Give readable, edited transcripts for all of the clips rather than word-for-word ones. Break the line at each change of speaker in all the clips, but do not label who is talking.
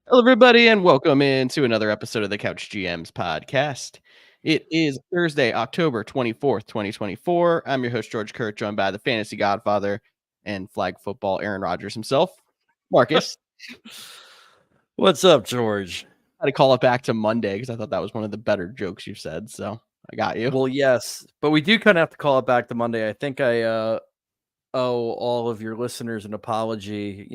Hello, everybody, and welcome into another episode of the Couch GMs podcast. It is Thursday, October 24th, 2024. I'm your host, George Kurt, joined by the fantasy godfather and flag football Aaron Rodgers himself, Marcus.
What's up, George?
I had to call it back to Monday because I thought that was one of the better jokes you've said, so I got you.
Well, yes, but we do kind of have to call it back to Monday. I think I owe all of your listeners an apology.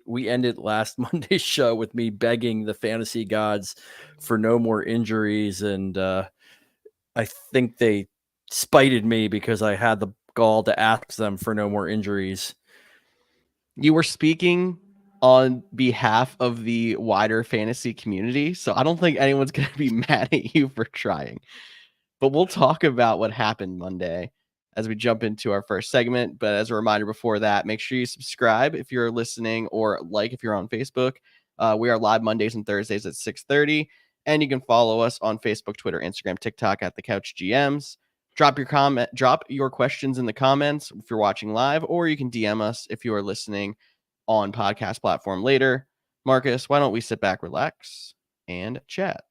We ended last Monday's show with me begging the fantasy gods for no more injuries, and I think they spited me because I had the gall to ask them for no more injuries.
You were speaking on behalf of the wider fantasy community, so I don't think anyone's going to be mad at you for trying. But we'll talk about what happened Monday as we jump into our first segment. But as a reminder before that, make sure you subscribe if you're listening, or like if you're on Facebook. We are live Mondays and Thursdays at 6:30. And you can follow us on Facebook, Twitter, Instagram, TikTok at the Couch GMs. Drop your questions in the comments if you're watching live, or you can DM us if you are listening on podcast platform later. Marcus, why don't we sit back, relax, and chat?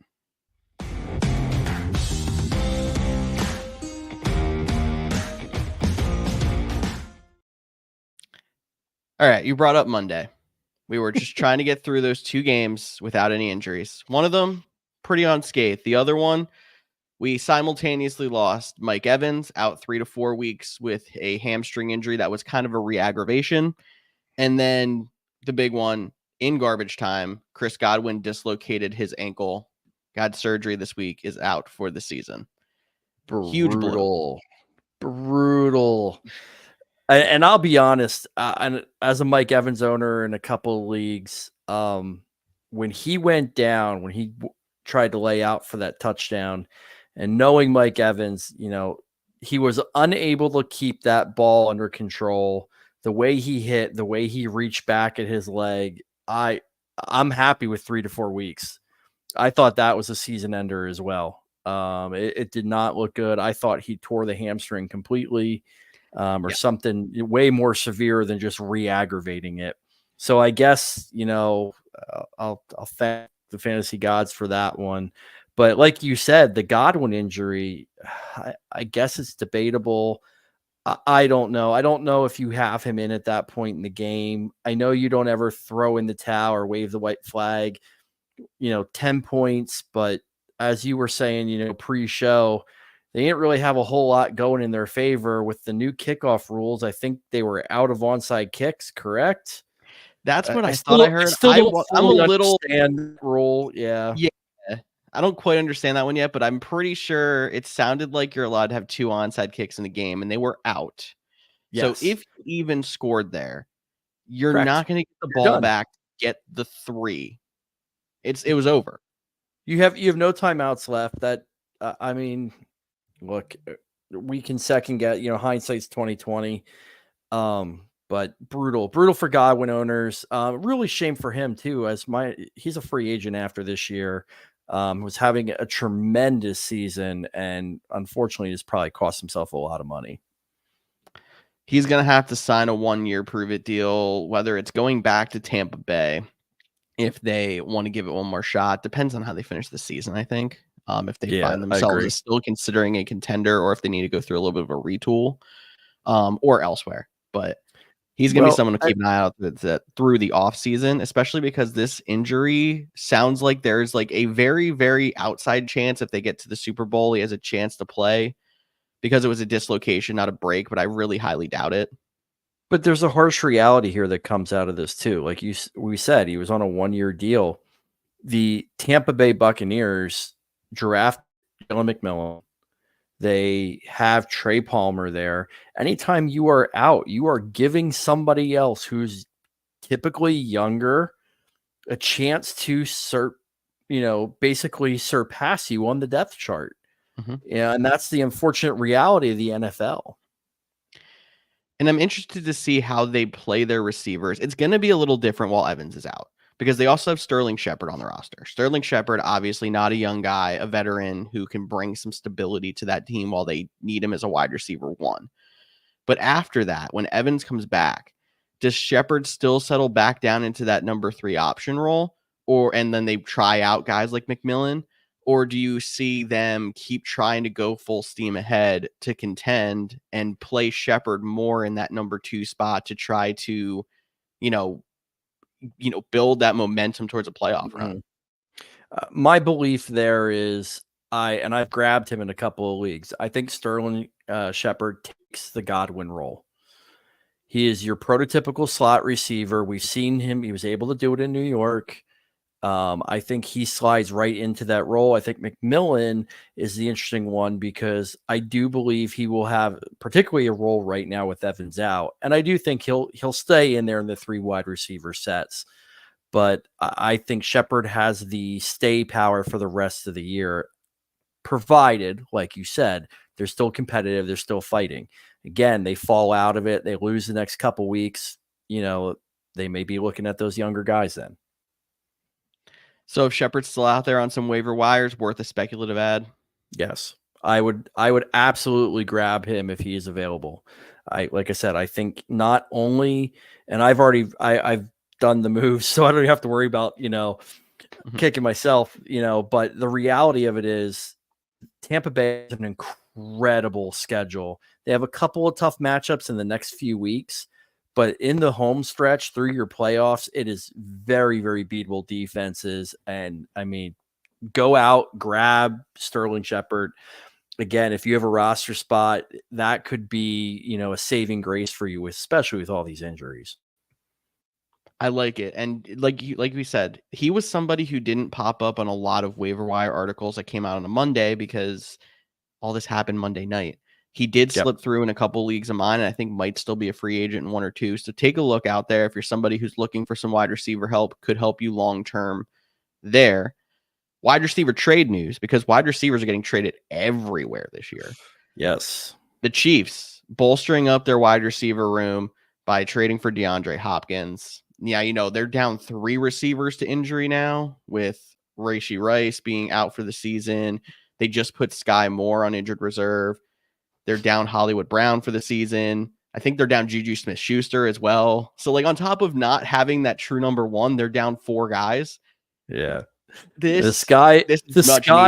All right, you brought up Monday. We were just trying to get through those two games without any injuries. One of them, pretty unscathed. The other one, we simultaneously lost Mike Evans out 3 to 4 weeks with a hamstring injury that was kind of a re-aggravation. And then the big one, in garbage time, Chris Godwin dislocated his ankle, got surgery this week, is out for the season. Huge blow.
Brutal. And I'll be honest, and as a Mike Evans owner in a couple of leagues, when he went down, when he tried to lay out for that touchdown, and knowing Mike Evans, he was unable to keep that ball under control. The way he hit, the way he reached back at his leg, I'm happy with 3 to 4 weeks. I thought that was a season ender as well. It did not look good. I thought he tore the hamstring completely. Or something way more severe than just re-aggravating it. So I guess, I'll thank the fantasy gods for that one. But like you said, the Godwin injury, I guess it's debatable. I don't know. I don't know if you have him in at that point in the game. I know you don't ever throw in the towel or wave the white flag, 10 points. But as you were saying, pre-show, they didn't really have a whole lot going in their favor with the new kickoff rules. I think they were out of onside kicks, correct?
That's what I thought I heard.
I'm a little rule. Yeah.
I don't quite understand that one yet, but I'm pretty sure it sounded like you're allowed to have 2 onside kicks in the game, and they were out. Yes. So if you even scored there, you're not going to get the ball back, get the 3. It was over.
You have no timeouts left. That look, we can second guess, hindsight's 2020. But brutal for Godwin owners. Really shame for him too, as he's a free agent after this year. Was having a tremendous season, and unfortunately has probably cost himself a lot of money.
He's going to have to sign a 1-year prove-it deal, whether it's going back to Tampa Bay if they want to give it one more shot. Depends on how they finish the season, I think. If they find themselves as still considering a contender, or if they need to go through a little bit of a retool or elsewhere. But he's going to be someone to keep an eye out through the offseason, especially because this injury sounds like there's like a very, very outside chance if they get to the Super Bowl, he has a chance to play, because it was a dislocation, not a break, but I really highly doubt it.
But there's a harsh reality here that comes out of this too. Like we said, he was on a 1-year deal. The Tampa Bay Buccaneers draft Dylan McMillan. They have Trey Palmer there. Anytime you are out, you are giving somebody else who's typically younger a chance to basically surpass you on the depth chart. Mm-hmm. Yeah, and that's the unfortunate reality of the NFL.
And I'm interested to see how they play their receivers. It's going to be a little different while Evans is out, because they also have Sterling Shepard on the roster. Sterling Shepard, obviously not a young guy, a veteran who can bring some stability to that team while they need him as a wide receiver 1. But after that, when Evans comes back, does Shepard still settle back down into that number 3 option role? and then they try out guys like McMillan? Or do you see them keep trying to go full steam ahead to contend and play Shepard more in that number 2 spot to try to, you know, build that momentum towards a playoff run?
My belief there is I've grabbed him in a couple of leagues. I think Sterling Shepard takes the Godwin role. He is your prototypical slot receiver. We've seen him. He was able to do it in New York. I think he slides right into that role. I think McMillan is the interesting one because I do believe he will have particularly a role right now with Evans out. And I do think he'll stay in there in the 3 wide receiver sets. But I think Shepard has the stay power for the rest of the year, provided, like you said, they're still competitive, they're still fighting. Again, they fall out of it, they lose the next couple weeks, they may be looking at those younger guys then.
So if Shepard's still out there on some waiver wires, worth a speculative ad?
Yes. I would absolutely grab him if he is available. Like I said, I think not only, and I've done the moves, so I don't have to worry about, kicking myself, but the reality of it is Tampa Bay has an incredible schedule. They have a couple of tough matchups in the next few weeks, but in the home stretch through your playoffs, it is very, very beatable defenses. And I mean, go out, grab Sterling Shepard. Again, if you have a roster spot, that could be, a saving grace for you, especially with all these injuries.
I like it. And like we said, he was somebody who didn't pop up on a lot of waiver wire articles that came out on a Monday because all this happened Monday night. He did slip through in a couple leagues of mine, and I think might still be a free agent in 1 or 2. So take a look out there if you're somebody who's looking for some wide receiver help, could help you long term there. Wide receiver trade news, because wide receivers are getting traded everywhere this year.
Yes.
The Chiefs bolstering up their wide receiver room by trading for DeAndre Hopkins. Yeah, they're down 3 receivers to injury now, with Rashee Rice being out for the season. They just put Sky Moore on injured reserve. They're down Hollywood Brown for the season. I think they're down Juju Smith-Schuster as well. So, on top of not having that true number 1, they're down 4 guys.
Yeah.
The
sky
needed.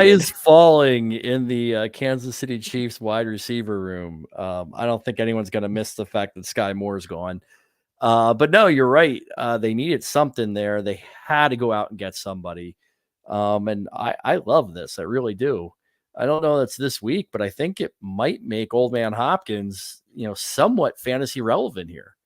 is falling in the Kansas City Chiefs wide receiver room. I don't think anyone's going to miss the fact that Sky Moore is gone. But no, you're right. They needed something there. They had to go out and get somebody. And I love this. I really do. I don't know that's this week, but I think it might make old man Hopkins, somewhat fantasy relevant here.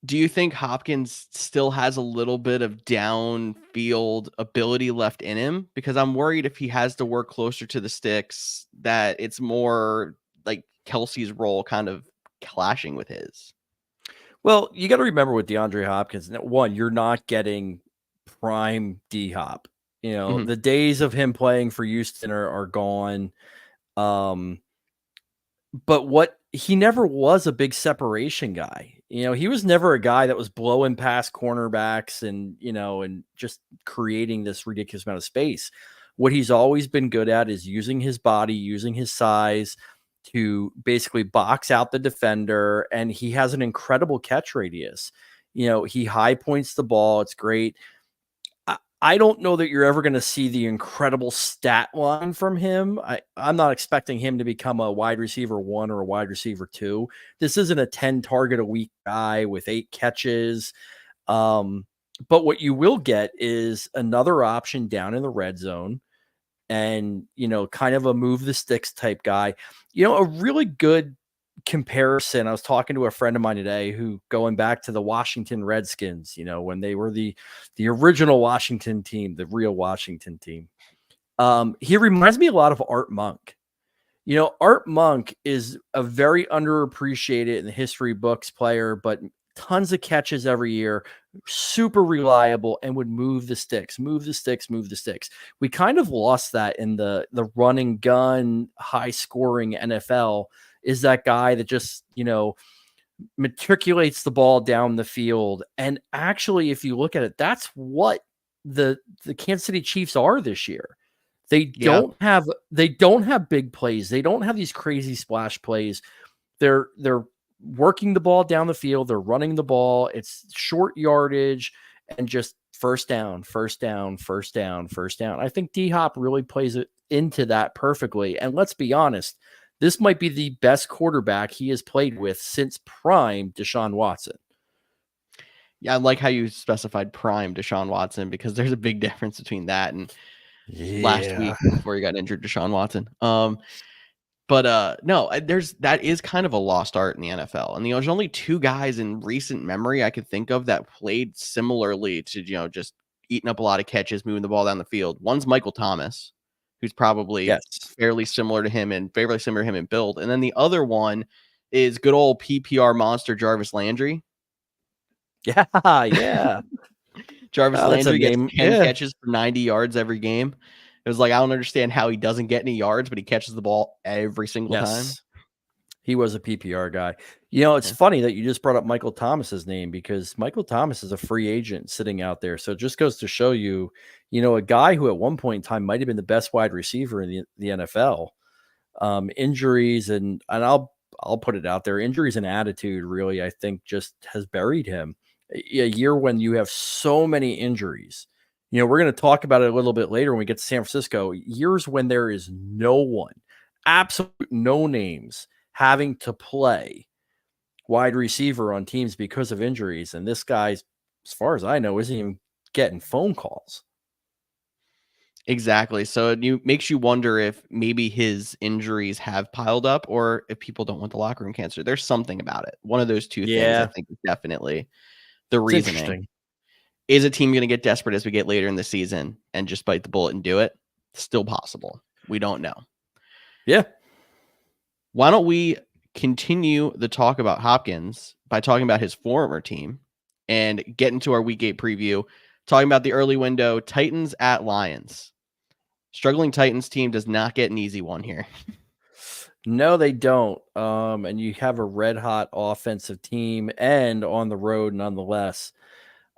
Do you think Hopkins still has a little bit of downfield ability left in him? Because I'm worried if he has to work closer to the sticks, that it's more like Kelsey's role kind of clashing with his.
Well, you got to remember with DeAndre Hopkins, one, you're not getting prime D-Hop. The days of him playing for Houston are gone. But he never was a big separation guy. He was never a guy that was blowing past cornerbacks and just creating this ridiculous amount of space. What he's always been good at is using his body, using his size to basically box out the defender. And he has an incredible catch radius. He high points the ball. It's great. I don't know that you're ever going to see the incredible stat line from him. I'm not expecting him to become a wide receiver 1 or a wide receiver 2. This isn't a 10 target a week guy with 8 catches. But what you will get is another option down in the red zone and, kind of a move the sticks type guy. A really good comparison. I was talking to a friend of mine today who, going back to the Washington Redskins, when they were the original Washington team, the real Washington team. He reminds me a lot of Art Monk. Art Monk is a very underappreciated in the history books player, but tons of catches every year, super reliable, and would move the sticks. We kind of lost that in the running gun, high scoring NFL. Is that guy that just, matriculates the ball down the field. And actually, if you look at it, that's what the Kansas City Chiefs are this year. They don't have big plays. They don't have these crazy splash plays. They're working the ball down the field. They're running the ball. It's short yardage. and just first down, first down, first down, first down. I think D-Hop really plays it into that perfectly. And let's be honest, this might be the best quarterback he has played with since prime Deshaun Watson.
Yeah, I like how you specified prime Deshaun Watson, because there's a big difference between that and last week before he got injured, Deshaun Watson. But no, that is kind of a lost art in the NFL. And there's only two guys in recent memory I could think of that played similarly to, just eating up a lot of catches, moving the ball down the field. One's Michael Thomas, who's probably fairly similar to him in build. And then the other one is good old PPR monster Jarvis Landry.
Yeah.
Jarvis Landry gets 10 catches for 90 yards every game. It was like, I don't understand how he doesn't get any yards, but he catches the ball every single time.
He was a PPR guy. It's funny that you just brought up Michael Thomas's name, because Michael Thomas is a free agent sitting out there. So it just goes to show you, a guy who at one point in time might have been the best wide receiver in the NFL. Injuries and I'll put it out there. Injuries and attitude really, I think, just has buried him. A year when you have so many injuries. We're going to talk about it a little bit later when we get to San Francisco. Years when there is no one, absolute no names, having to play wide receiver on teams because of injuries. And this guy, as far as I know, isn't even getting phone calls.
Exactly. So it makes you wonder if maybe his injuries have piled up, or if people don't want the locker room cancer. There's something about it. One of those two things, I think, is definitely the reasoning. Is a team going to get desperate as we get later in the season and just bite the bullet and do it? Still possible. We don't know.
Yeah.
Why don't we continue the talk about Hopkins by talking about his former team and get into our week 8 preview, talking about the early window, Titans at Lions. Struggling Titans team does not get an easy one here.
No, they don't. And you have a red hot offensive team and on the road nonetheless.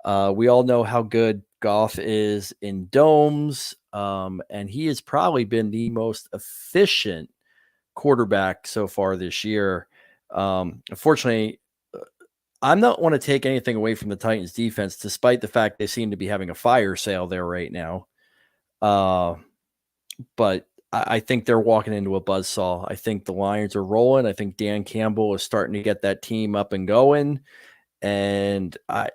We all know how good Goff is in domes, and he has probably been the most efficient quarterback so far this year. Unfortunately, I'm not want to take anything away from the Titans defense, despite the fact they seem to be having a fire sale there right now. But I think they're walking into a buzzsaw. I think the Lions are rolling. I think Dan Campbell is starting to get that team up and going. And I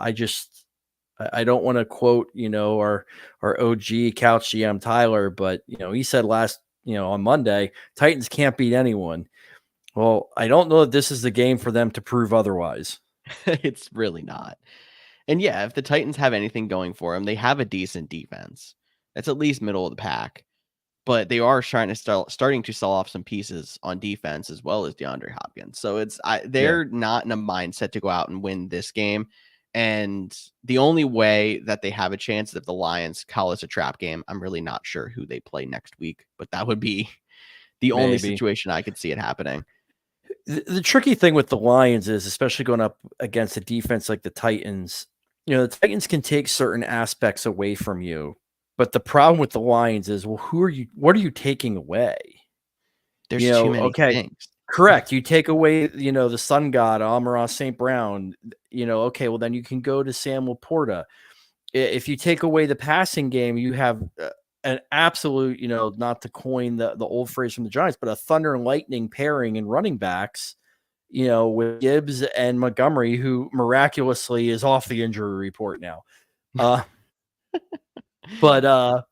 don't want to quote, our OG couch GM Tyler, but he said on Monday, Titans can't beat anyone. Well, I don't know that this is the game for them to prove otherwise.
It's really not. And yeah, if the Titans have anything going for them, they have a decent defense. That's at least middle of the pack. But they are starting to sell off some pieces on defense, as well as DeAndre Hopkins. So they're not in a mindset to go out and win this game. And the only way that they have a chance is if the Lions call this a trap game. I'm really not sure who they play next week, but that would be the only situation I could see it happening.
The tricky thing with the Lions is, especially going up against a defense like the Titans, the Titans can take certain aspects away from you. But the problem with the Lions is, well, what are you taking away?
There's too many things.
Correct. You take away, the sun god, Amon-Ra St. Brown, okay, well, then you can go to Sam Laporta. If you take away the passing game, you have an absolute, not to coin the old phrase from the Giants, but a thunder and lightning pairing in running backs, with Gibbs and Montgomery, who miraculously is off the injury report now. But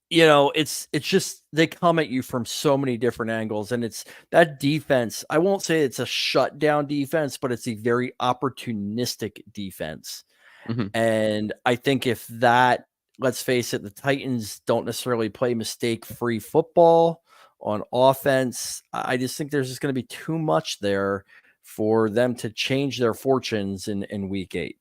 it's just they come at you from so many different angles, and it's that defense. I won't say it's a shutdown defense, but it's a very opportunistic defense.
Mm-hmm.
And I think if that, let's face it, the Titans don't necessarily play mistake-free football on offense. I just think there's just going to be too much there for them to change their fortunes in week 8.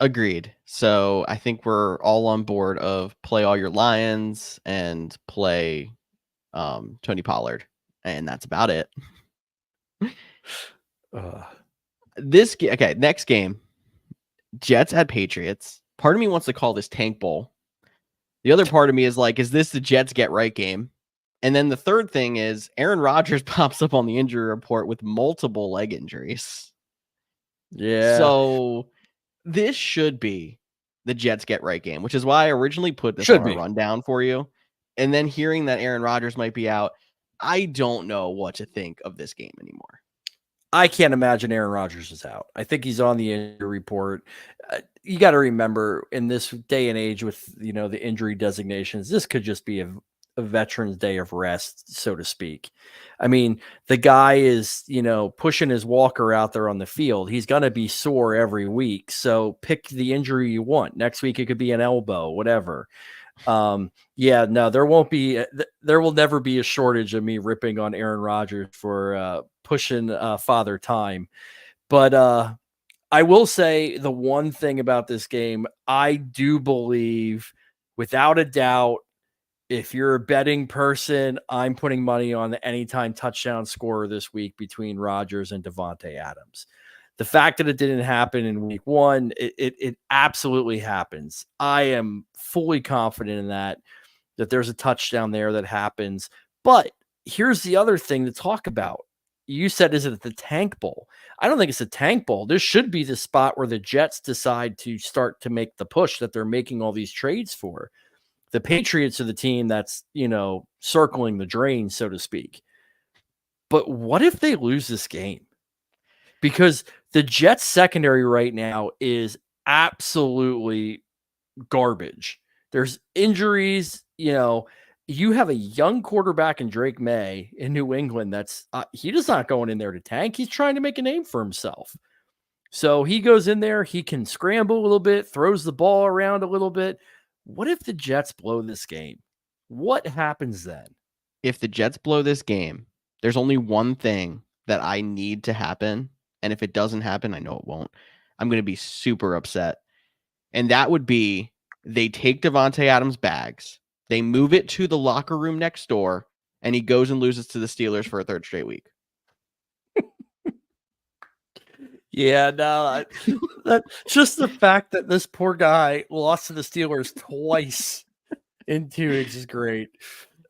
Agreed. So I think we're all on board of play all your Lions and play Tony Pollard, and that's about it. Next game, Jets at Patriots. Part of me wants to call this Tank Bowl. The other part of me is like, is this the Jets get right game? And then the third thing is Aaron Rodgers pops up on the injury report with multiple leg injuries.
Yeah.
So this should be the Jets get right game, which is why I originally put this on
Should
our
be.
rundown for you. And then hearing that Aaron Rodgers might be out, I don't know what to think of this game anymore.
I can't imagine Aaron Rodgers is out. I think he's on the injury report. You got to remember, in this day and age with the injury designations, this could just be a Veterans Day of rest, so to speak. I mean, the guy is pushing his walker out there on the field. He's going to be sore every week. So pick the injury you want. Next week it could be an elbow, whatever. Yeah, no, there will never be a shortage of me ripping on Aaron Rodgers for pushing father time. But I will say the one thing about this game, I do believe without a doubt, if you're a betting person, I'm putting money on the anytime touchdown scorer this week between Rodgers and Devontae Adams. The fact that it didn't happen in week one, it absolutely happens. I am fully confident in that there's a touchdown there that happens. But here's the other thing to talk about. You said, is it the tank bowl? I don't think it's a tank bowl. This should be the spot where the Jets decide to start to make the push that they're making all these trades for. The Patriots are the team that's, circling the drain, so to speak. But what if they lose this game? Because the Jets secondary right now is absolutely garbage. There's injuries, you have a young quarterback in Drake May in New England that's he's not going in there to tank. He's trying to make a name for himself. So he goes in there, he can scramble a little bit, throws the ball around a little bit. What if the Jets blow this game? What happens then?
If the Jets blow this game, there's only one thing that I need to happen. And if it doesn't happen, I know it won't. I'm going to be super upset. And that would be they take Devontae Adams' bags, they move it to the locker room next door, and he goes and loses to the Steelers for a third straight week.
Yeah, no, that just the fact that this poor guy lost to the Steelers twice in 2 weeks is great.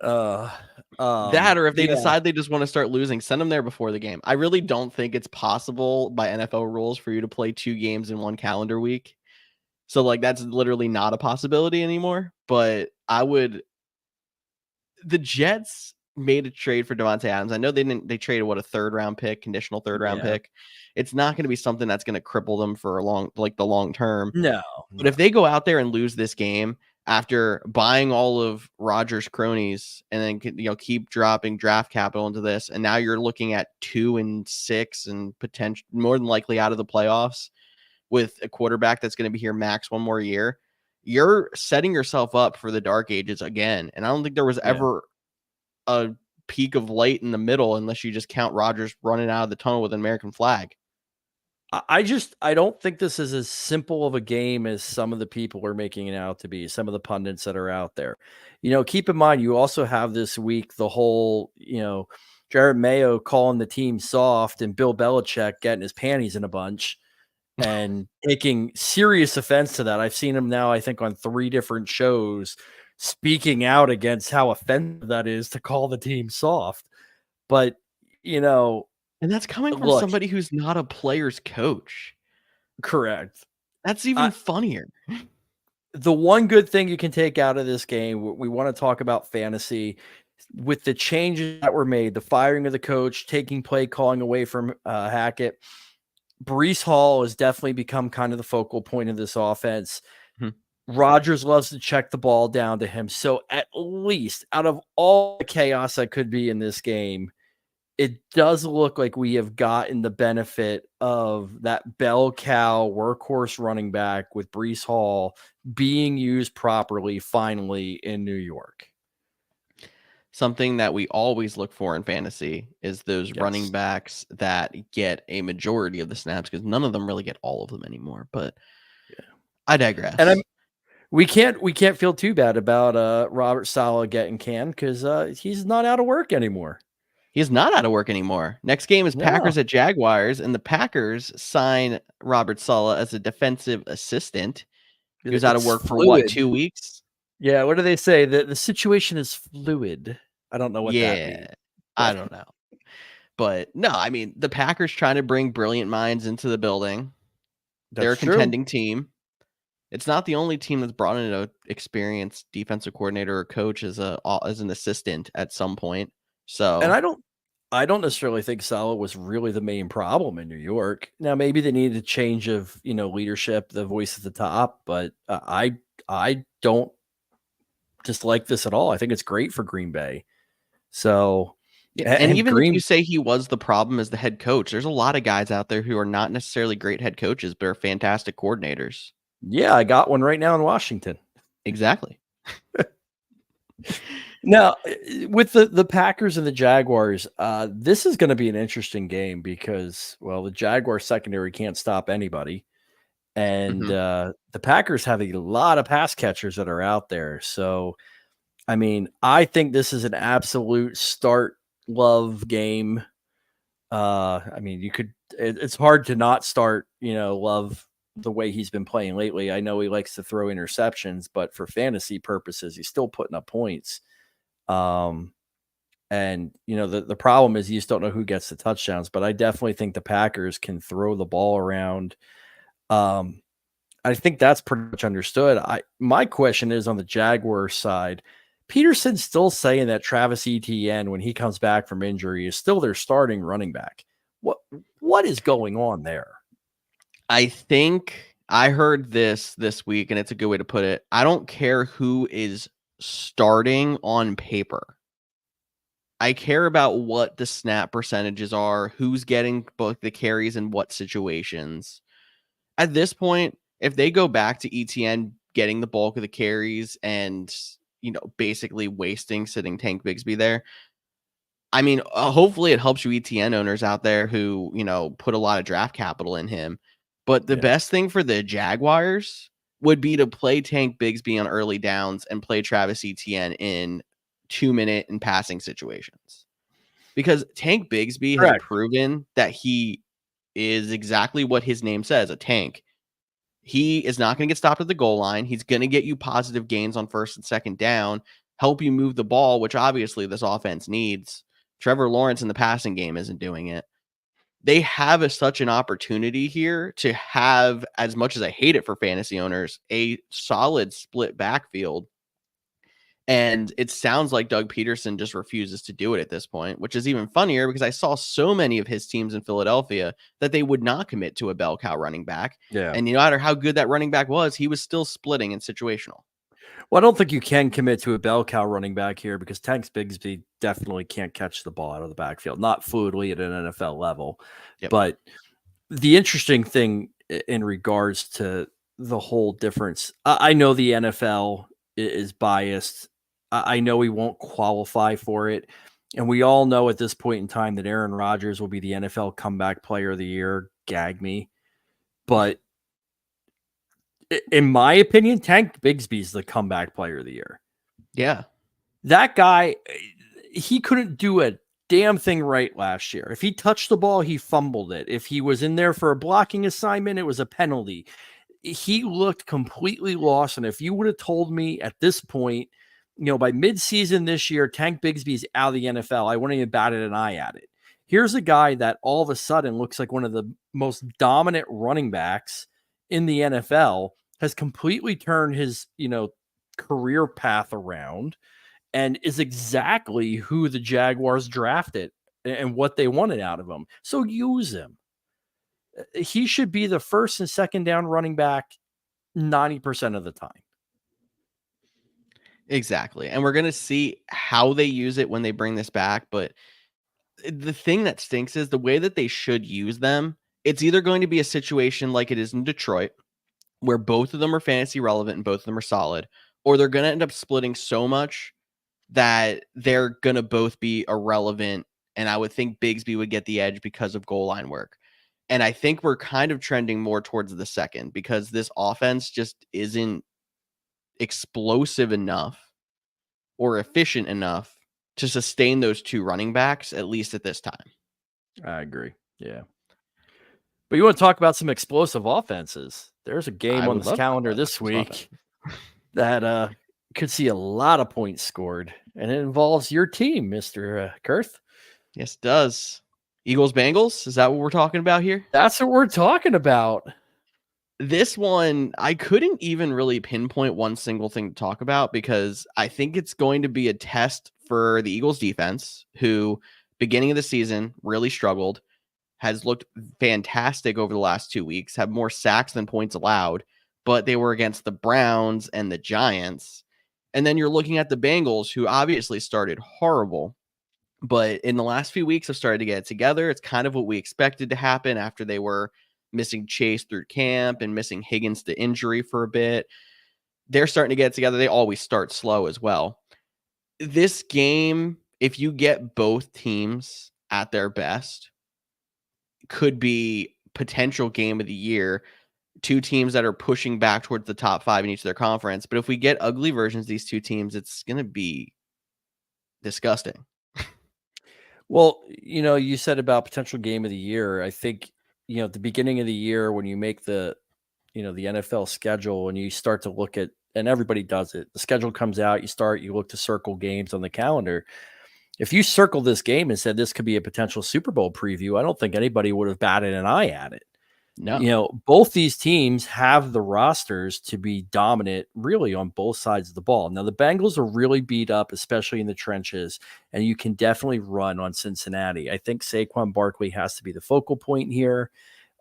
That, or if they decide they just want to start losing, send them there before the game. I really don't think it's possible by NFL rules for you to play 2 games in one calendar week. So that's literally not a possibility anymore. But the Jets made a trade for Devontae Adams. I know they traded a third round pick, conditional third round pick. It's not going to be something that's going to cripple them for the long term.
No.
But if they go out there and lose this game after buying all of Rodgers' cronies and then keep dropping draft capital into this, and now you're looking at 2-6 and potential more than likely out of the playoffs with a quarterback that's going to be here max one more year, you're setting yourself up for the dark ages again. And I don't think there was ever a peak of light in the middle unless you just count Rodgers running out of the tunnel with an American flag.
I don't think this is as simple of a game as some of the people are making it out to be, some of the pundits that are out there. Keep in mind, you also have this week the whole, Jared Mayo calling the team soft and Bill Belichick getting his panties in a bunch and taking serious offense to that. I've seen him now, I think, on 3 different shows speaking out against how offensive that is to call the team soft. But,
and that's coming from somebody who's not a player's coach.
Correct.
That's even funnier.
The one good thing you can take out of this game, we want to talk about fantasy. With the changes that were made, the firing of the coach, taking play calling away from Hackett, Breece Hall has definitely become kind of the focal point of this offense. Rodgers loves to check the ball down to him. So at least out of all the chaos that could be in this game, it does look like we have gotten the benefit of that bell cow workhorse running back with Breece Hall being used properly finally in New York.
Something that we always look for in fantasy is those running backs that get a majority of the snaps, because none of them really get all of them anymore. But I digress.
And we can't feel too bad about Robert Saleh getting canned because he's not out of work anymore.
He's not out of work anymore. Next game is Packers at Jaguars, and the Packers sign Robert Saleh as a defensive assistant. He was out of work for what, 2 weeks?
Yeah, what do they say? The situation is fluid. I don't know what that means.
I don't know. But no, I mean, the Packers trying to bring brilliant minds into the building. They're a
That's true.
contending team. It's not the only team that's brought in an experienced defensive coordinator or coach as an assistant at some point.
And
So
I don't necessarily think Saleh was really the main problem in New York. Now, maybe they needed a change of, leadership, the voice at the top, but I don't dislike this at all. I think it's great for Green Bay. So,
yeah, and
and
even if you
Green,
say he was the problem as the head coach, there's a lot of guys out there who are not necessarily great head coaches, but are fantastic coordinators.
yeah, I got one right now in Washington.
Exactly.
Now, with the Packers and the Jaguars, this is going to be an interesting game because, well, the Jaguar secondary can't stop anybody. And
Mhm.
the Packers have a lot of pass catchers that are out there. So, I mean, I think this is an absolute start love game. I mean, it's hard to not start, love the way he's been playing lately. I know he likes to throw interceptions, but for fantasy purposes, he's still putting up points. Um, and the problem is you just don't know who gets the touchdowns, but I definitely think the Packers can throw the ball around. I think that's pretty much understood. My question is on the Jaguars side. Peterson's still saying that Travis Etienne, when he comes back from injury, is still their starting running back. What is going on there?
I think I heard this week, and it's a good way to put it. I don't care who is starting on paper. I care about what the snap percentages are, who's getting both the carries in what situations. At this point, if they go back to ETN getting the bulk of the carries and, basically wasting sitting Tank Bigsby there, I mean, hopefully it helps you ETN owners out there who, put a lot of draft capital in him. But the
Yeah,
best thing for the Jaguars would be to play Tank Bigsby on early downs and play Travis Etienne in 2-minute and passing situations. Because Tank Bigsby has
correct.
proven that he is exactly what his name says, a tank. He is not going to get stopped at the goal line. He's going to get you positive gains on first and second down, help you move the ball, which obviously this offense needs. Trevor Lawrence in the passing game isn't doing it. They have such an opportunity here to have, as much as I hate it for fantasy owners, a solid split backfield. And it sounds like Doug Peterson just refuses to do it at this point, which is even funnier because I saw so many of his teams in Philadelphia that they would not commit to a bell cow running back.
Yeah.
And no matter how good that running back was, he was still splitting in situational.
Well, I don't think you can commit to a bell cow running back here because Tank Bigsby definitely can't catch the ball out of the backfield, not fluidly at an NFL level.
Yep.
But the interesting thing in regards to the whole difference, I know the NFL is biased. I know he won't qualify for it. And we all know at this point in time that Aaron Rodgers will be the NFL comeback player of the year. Gag me. But in my opinion, Tank Bigsby's the comeback player of the year.
Yeah.
That guy, he couldn't do a damn thing right last year. If he touched the ball, he fumbled it. If he was in there for a blocking assignment, it was a penalty. He looked completely lost. And if you would have told me at this point, by midseason this year, Tank Bigsby's out of the NFL, I wouldn't even batted an eye at it. Here's a guy that all of a sudden looks like one of the most dominant running backs in the NFL, has completely turned his, career path around and is exactly who the Jaguars drafted and what they wanted out of him. So use him. He should be the first and second down running back 90% of the time.
Exactly. And we're going to see how they use it when they bring this back. But the thing that stinks is the way that they should use them. It's either going to be a situation like it is in Detroit, where both of them are fantasy relevant and both of them are solid, or they're going to end up splitting so much that they're going to both be irrelevant. And I would think Bigsby would get the edge because of goal line work. And I think we're kind of trending more towards the second because this offense just isn't explosive enough or efficient enough to sustain those two running backs, at least at this time.
I agree. Yeah. But you want to talk about some explosive offenses? There's a game
I
on
would
this
love to talk
calendar
about
this
those
week
offenses.
that could see a lot of points scored, and it involves your team, Mr. Kurth.
Yes, it does. Eagles Bengals, is that what we're talking about here?
That's what we're talking about.
This one, I couldn't even really pinpoint one single thing to talk about because I think it's going to be a test for the Eagles defense, who beginning of the season really struggled, has looked fantastic over the last 2 weeks, have more sacks than points allowed, but they were against the Browns and the Giants. And then you're looking at the Bengals, who obviously started horrible, but in the last few weeks have started to get it together. It's kind of what we expected to happen after they were missing Chase through camp and missing Higgins to injury for a bit. They're starting to get it together. They always start slow as well. This game, if you get both teams at their best, could be potential game of the year. Two teams that are pushing back towards the top 5 in each of their conference. But if we get ugly versions of these two teams, it's going to be disgusting.
Well, you said about potential game of the year. I think, at the beginning of the year when you make the NFL schedule and you start to look at, and everybody does it, the schedule comes out, you look to circle games on the calendar. If you circle this game and said this could be a potential Super Bowl preview, I don't think anybody would have batted an eye at it.
No.
Both these teams have the rosters to be dominant really on both sides of the ball. Now, the Bengals are really beat up, especially in the trenches, and you can definitely run on Cincinnati. I think Saquon Barkley has to be the focal point here.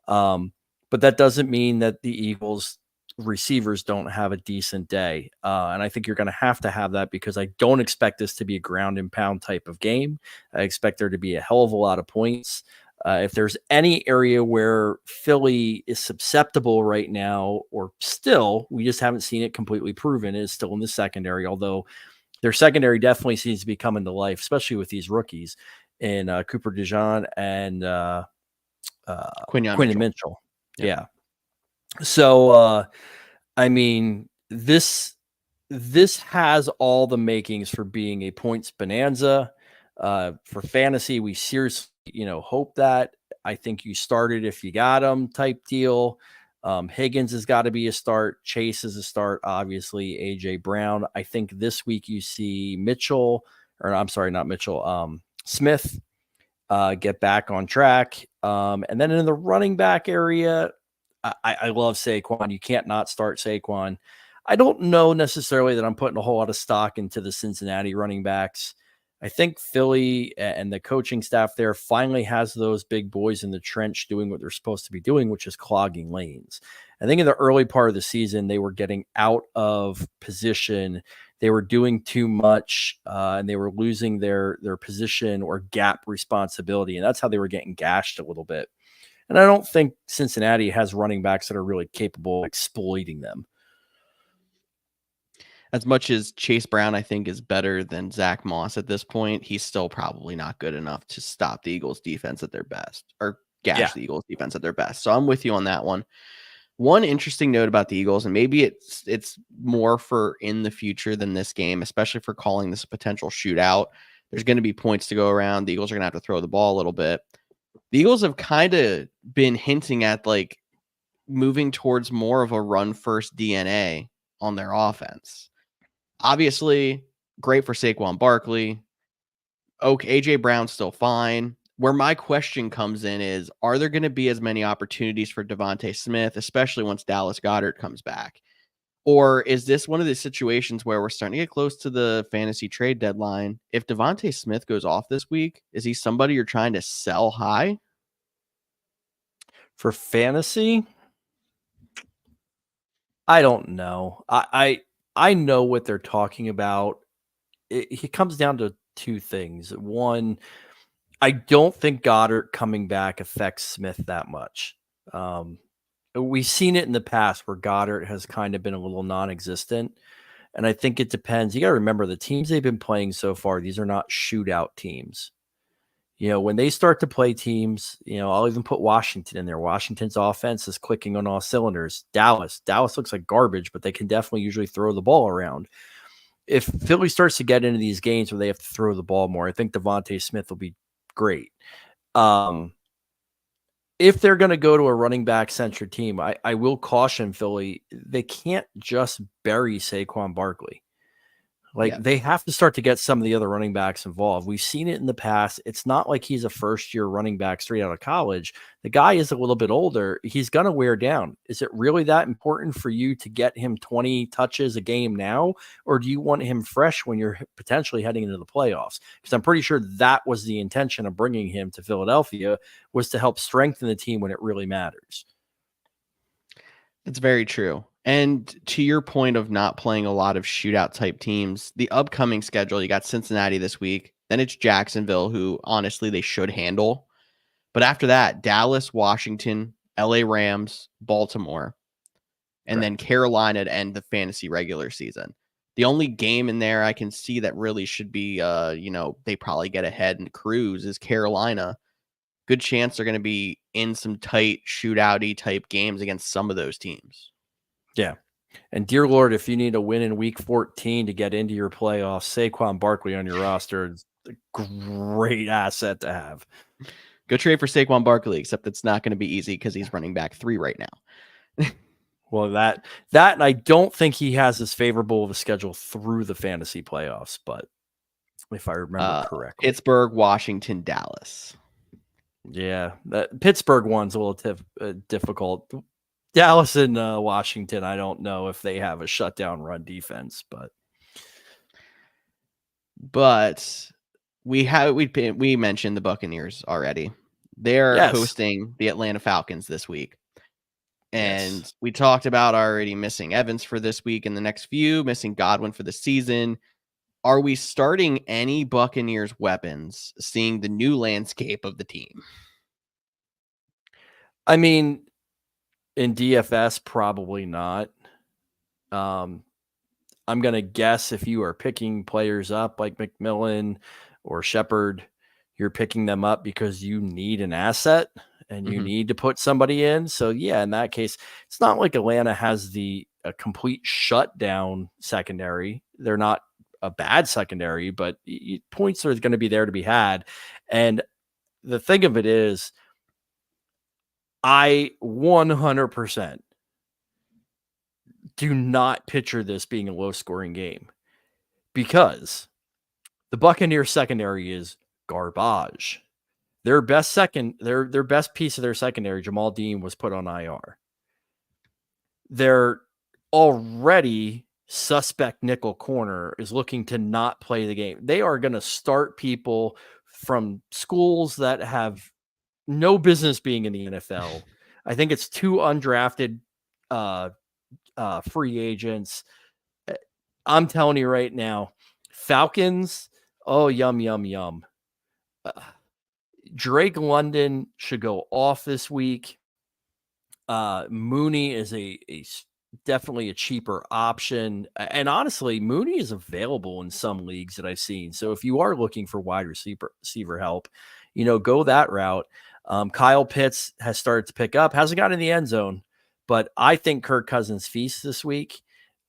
But that doesn't mean that the Eagles receivers don't have a decent day. And I think you're going to have that because I don't expect this to be a ground and pound type of game. I expect there to be a hell of a lot of points. If there's any area where Philly is susceptible right now, or still, we just haven't seen it completely proven, is still in the secondary, although their secondary definitely seems to be coming to life, especially with these rookies in Cooper DeJean and
Quinyon
Mitchell.
Yep.
Yeah. So, I mean, this has all the makings for being a points bonanza. For fantasy, we seriously, hope that. I think you started if you got them type deal. Higgins has got to be a start. Chase is a start, obviously. AJ Brown. I think this week you see Mitchell, or I'm sorry, not Mitchell, Smith get back on track. And then in the running back area, I love Saquon. You can't not start Saquon. I don't know necessarily that I'm putting a whole lot of stock into the Cincinnati running backs. I think Philly and the coaching staff there finally has those big boys in the trench doing what they're supposed to be doing, which is clogging lanes. I think in the early part of the season, they were getting out of position. They were doing too much, and they were losing their position or gap responsibility. And that's how they were getting gashed a little bit. And I don't think Cincinnati has running backs that are really capable of exploiting them.
As much as Chase Brown, I think, is better than Zach Moss at this point, he's still probably not good enough to stop the Eagles defense at their best or gash the Eagles defense at their best. So I'm with you on that one. One interesting note about the Eagles, and maybe it's more for in the future than this game, especially for calling this a potential shootout. There's going to be points to go around. The Eagles are going to have to throw the ball a little bit. The Eagles have kind of been hinting at like moving towards more of a run first DNA on their offense. Obviously, great for Saquon Barkley. Okay, AJ Brown's still fine. Where my question comes in is, are there going to be as many opportunities for Devontae Smith, especially once Dallas Goedert comes back? Or is this one of the situations where we're starting to get close to the fantasy trade deadline? If Devontae Smith goes off this week, is he somebody you're trying to sell high?
For fantasy, I don't know. I know what they're talking about. It comes down to two things. One, I don't think Goddard coming back affects Smith that much. We've seen it in the past where Goddard has kind of been a little non-existent. And I think it depends. You got to remember the teams they've been playing so far, these are not shootout teams. When they start to play teams, I'll even put Washington in there. Washington's offense is clicking on all cylinders. Dallas looks like garbage, but they can definitely usually throw the ball around. If Philly starts to get into these games where they have to throw the ball more, I think Devontae Smith will be great. If they're going to go to a running back centric team, I will caution Philly. They can't just bury Saquon Barkley. Like,
Yeah.
they have to start to get some of the other running backs involved. We've seen it in the past. It's not like he's a first-year running back straight out of college. The guy is a little bit older. He's going to wear down. Is it really that important for you to get him 20 touches a game now, or do you want him fresh when you're potentially heading into the playoffs? Because I'm pretty sure that was the intention of bringing him to Philadelphia, was to help strengthen the team when it really matters.
It's very true. And to your point of not playing a lot of shootout type teams, the upcoming schedule, you got Cincinnati this week, then it's Jacksonville, who honestly they should handle. But after that, Dallas, Washington, LA Rams, Baltimore, and then
Correct.
Carolina to end the fantasy regular season. The only game in there I can see that really should be, they probably get ahead and cruise is Carolina. Good chance they're going to be in some tight shootouty type games against some of those teams.
Yeah. And dear Lord, if you need a win in week 14 to get into your playoffs, Saquon Barkley on your roster is a great asset to have.
Go trade for Saquon Barkley, except it's not going to be easy because he's running back 3 right now.
Well, that and I don't think he has as favorable of a schedule through the fantasy playoffs, but if I remember correctly.
Pittsburgh, Washington, Dallas.
Yeah, that Pittsburgh one's a little difficult. Dallas and Washington, I don't know if they have a shutdown run defense, but
we mentioned the Buccaneers already. They're hosting the Atlanta Falcons this week. And we talked about already missing Evans for this week and the next few, missing Godwin for the season. Are we starting any Buccaneers weapons, seeing the new landscape of the team?
I mean, in DFS, probably not. I'm going to guess if you are picking players up like McMillan or Shepard, you're picking them up because you need an asset and you need to put somebody in. So yeah, in that case, it's not like Atlanta has a complete shutdown secondary. They're not a bad secondary, but points are going to be there to be had. And the thing of it is, I 100% do not picture this being a low scoring game because the Buccaneers secondary is garbage. Their best piece of their secondary, Jamal Dean, was put on IR. Their already suspect nickel corner is looking to not play the game. They are going to start people from schools that have no business being in the NFL. I think it's 2 undrafted free agents. I'm telling you right now, Falcons, oh, yum, yum, yum. Drake London should go off this week. Mooney is definitely a cheaper option. And honestly, Mooney is available in some leagues that I've seen. So if you are looking for wide receiver help, go that route. Kyle Pitts has started to pick up, hasn't got in the end zone, but I think Kirk Cousins feasts this week.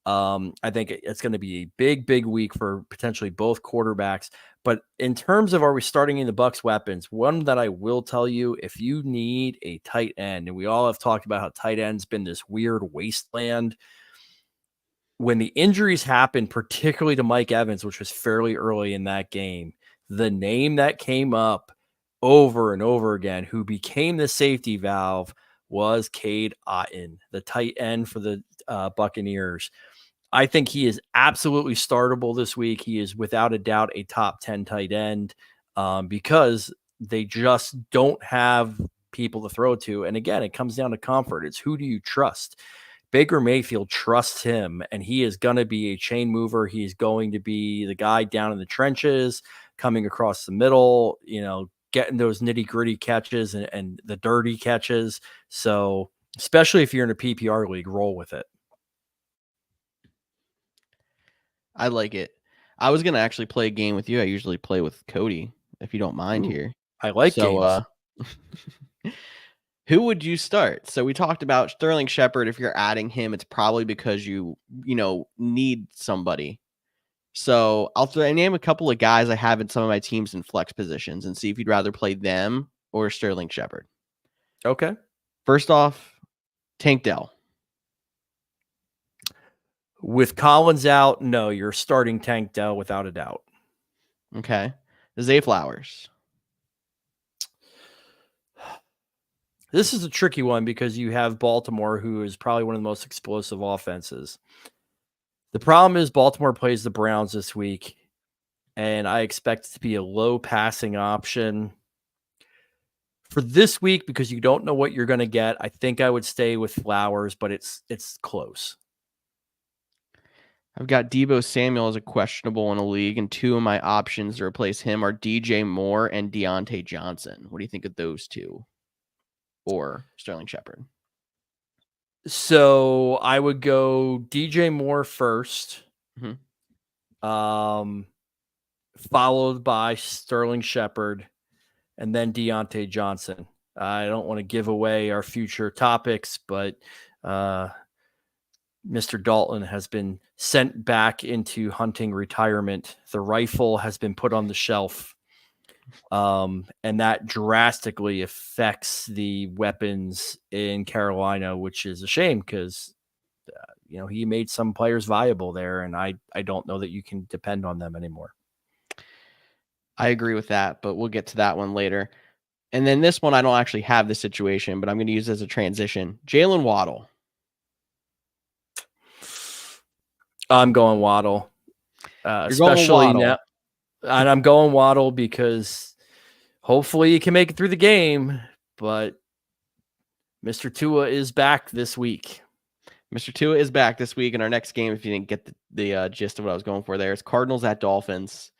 I think it's going to be a big, big week for potentially both quarterbacks. But in terms of are we starting in the Bucs weapons, one that I will tell you, if you need a tight end, and we all have talked about how tight end's been this weird wasteland. When the injuries happened, particularly to Mike Evans, which was fairly early in that game, the name that came up over and over again, who became the safety valve, was Cade Otton, the tight end for the Buccaneers. I think he is absolutely startable this week. He is without a doubt a top 10 tight end because they just don't have people to throw to. And again, it comes down to comfort. It's who do you trust? Baker Mayfield trusts him, and he is going to be a chain mover. He's going to be the guy down in the trenches, coming across the middle, getting those nitty gritty catches and the dirty catches. So especially if you're in a PPR league, roll with it.
I like it. I was going to actually play a game with you. I usually play with Cody, if you don't mind. Here.
I like games.
Who would you start? So we talked about Sterling Shepard. If you're adding him, it's probably because you need somebody. So I'll name a couple of guys I have in some of my teams in flex positions and see if you'd rather play them or Sterling Shepard.
Okay.
First off, Tank Dell.
With Collins out, no, you're starting Tank Dell without a doubt.
Okay. Zay Flowers.
This is a tricky one because you have Baltimore, who is probably one of the most explosive offenses. The problem is Baltimore plays the Browns this week, and I expect it to be a low passing option. For this week, because you don't know what you're going to get, I think I would stay with Flowers, but it's close.
I've got Deebo Samuel as a questionable in a league, and two of my options to replace him are DJ Moore and Deontay Johnson. What do you think of those two? Or Sterling Shepard?
So I would go DJ Moore first, followed by Sterling Shepard, and then Deontay Johnson. I don't want to give away our future topics, but Mr. Dalton has been sent back into hunting retirement. The rifle has been put on the shelf, and that drastically affects the weapons in Carolina, which is a shame because he made some players viable there, and I don't know that you can depend on them anymore.
I agree with that, but we'll get to that one later. And then this one, I don't actually have the situation, but I'm going to use it as a transition. Jalen Waddle.
I'm going Waddle, especially
Waddle.
now. And I'm going Waddle because hopefully you can make it through the game, but Mr. Tua is back this week.
Mr. Tua is back this week in our next game. If you didn't get the gist of what I was going for there, it's Cardinals at Dolphins.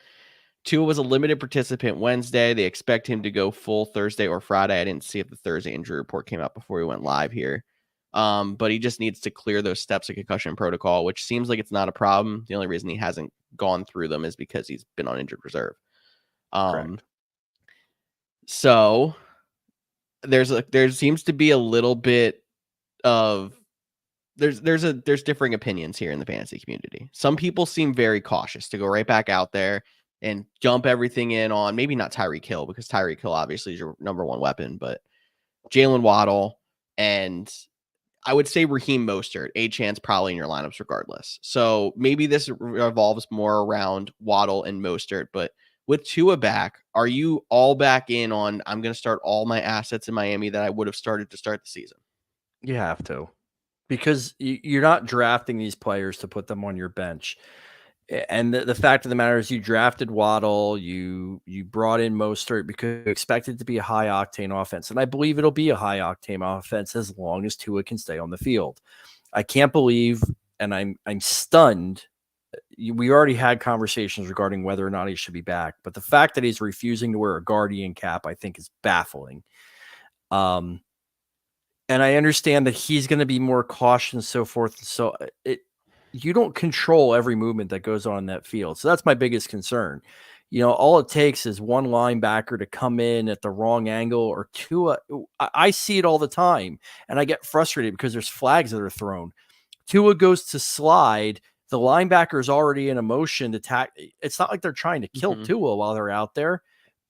Tua was a limited participant Wednesday. They expect him to go full Thursday or Friday. I didn't see if the Thursday injury report came out before we went live here. But he just needs to clear those steps of concussion protocol, which seems like it's not a problem. The only reason he hasn't gone through them is because he's been on injured reserve.
Correct.
So there seems to be a little bit of there's differing opinions here in the fantasy community. Some people seem very cautious to go right back out there and jump everything in on maybe not Tyreek Hill, because Tyreek Hill obviously is your number one weapon, but Jalen Waddle and I would say Raheem Mostert, a chance probably in your lineups regardless. So maybe this revolves more around Waddle and Mostert, but with Tua back, are you all back in on I'm going to start all my assets in Miami that I would have started to start the season?
You have to, because you're not drafting these players to put them on your bench. And the fact of the matter is you drafted Waddle, you brought in Mostert because you expected it to be a high octane offense. And I believe it'll be a high octane offense as long as Tua can stay on the field. I can't believe, and I'm stunned. We already had conversations regarding whether or not he should be back, but the fact that he's refusing to wear a Guardian cap, I think is baffling. And I understand that he's going to be more cautious and so forth. So you don't control every movement that goes on in that field. So that's my biggest concern. All it takes is one linebacker to come in at the wrong angle or two. I see it all the time, and I get frustrated because there's flags that are thrown. Tua goes to slide. The linebacker is already in a motion to attack. It's not like they're trying to kill Tua while they're out there,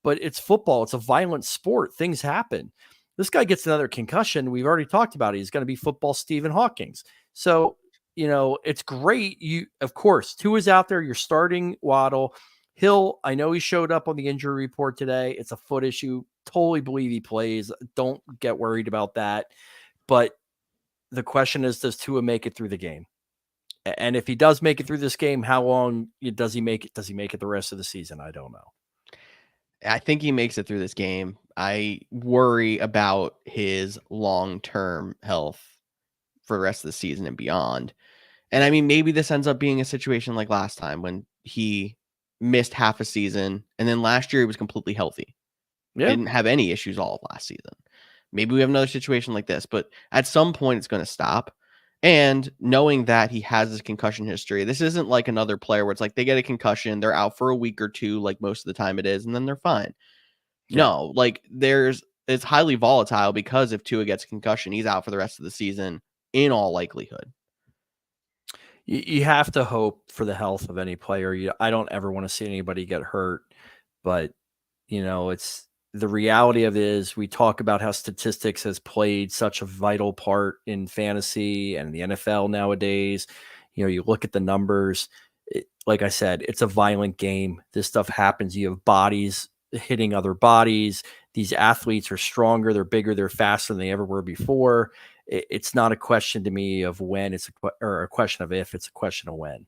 but it's football. It's a violent sport. Things happen. This guy gets another concussion. We've already talked about it. He's going to be football Stephen Hawkins. So, it's great. Of course, Tua's out there. You're starting Waddle. Hill, I know he showed up on the injury report today. It's a foot issue. Totally believe he plays. Don't get worried about that. But the question is, does Tua make it through the game? And if he does make it through this game, how long does he make it? Does he make it the rest of the season? I don't know.
I think he makes it through this game. I worry about his long-term health for the rest of the season and beyond. And I mean, maybe this ends up being a situation like last time when he missed half a season, and then last year he was completely healthy. Yeah. Didn't have any issues all of last season. Maybe we have another situation like this, but at some point it's going to stop. And knowing that he has this concussion history, this isn't like another player where it's like they get a concussion, they're out for a week or two, like most of the time it is, and then they're fine. Yeah. No, like it's highly volatile because if Tua gets a concussion, he's out for the rest of the season in all likelihood.
You have to hope for the health of any player. I don't ever want to see anybody get hurt, but it's the reality of it is we talk about how statistics has played such a vital part in fantasy and the NFL nowadays. You look at the numbers. Like I said, it's a violent game. This stuff happens. You have bodies hitting other bodies. These athletes are stronger, they're bigger, they're faster than they ever were before. It's not a question to me of when, or a question of if, it's a question of when.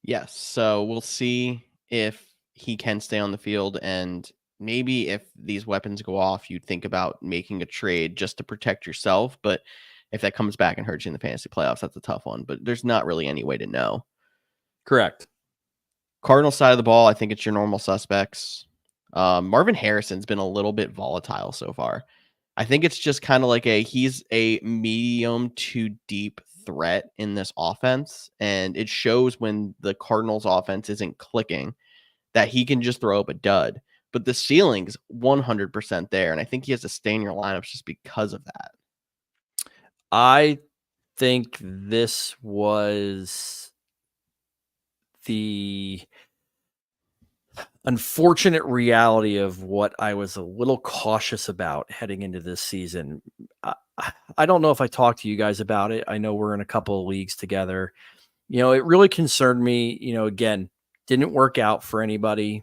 Yes. So we'll see if he can stay on the field, and maybe if these weapons go off, you'd think about making a trade just to protect yourself. But if that comes back and hurts you in the fantasy playoffs, that's a tough one. But there's not really any way to know.
Correct.
Cardinal side of the ball, I think it's your normal suspects. Marvin Harrison's been a little bit volatile so far. I think it's just kind of like he's a medium to deep threat in this offense, and it shows when the Cardinals offense isn't clicking that he can just throw up a dud. But the ceiling's 100% there, and I think he has to stay in your lineups just because of that.
I think this was the unfortunate reality of what I was a little cautious about heading into this season. I don't know if I talked to you guys about it. I know we're in a couple of leagues together. It really concerned me. Again, didn't work out for anybody.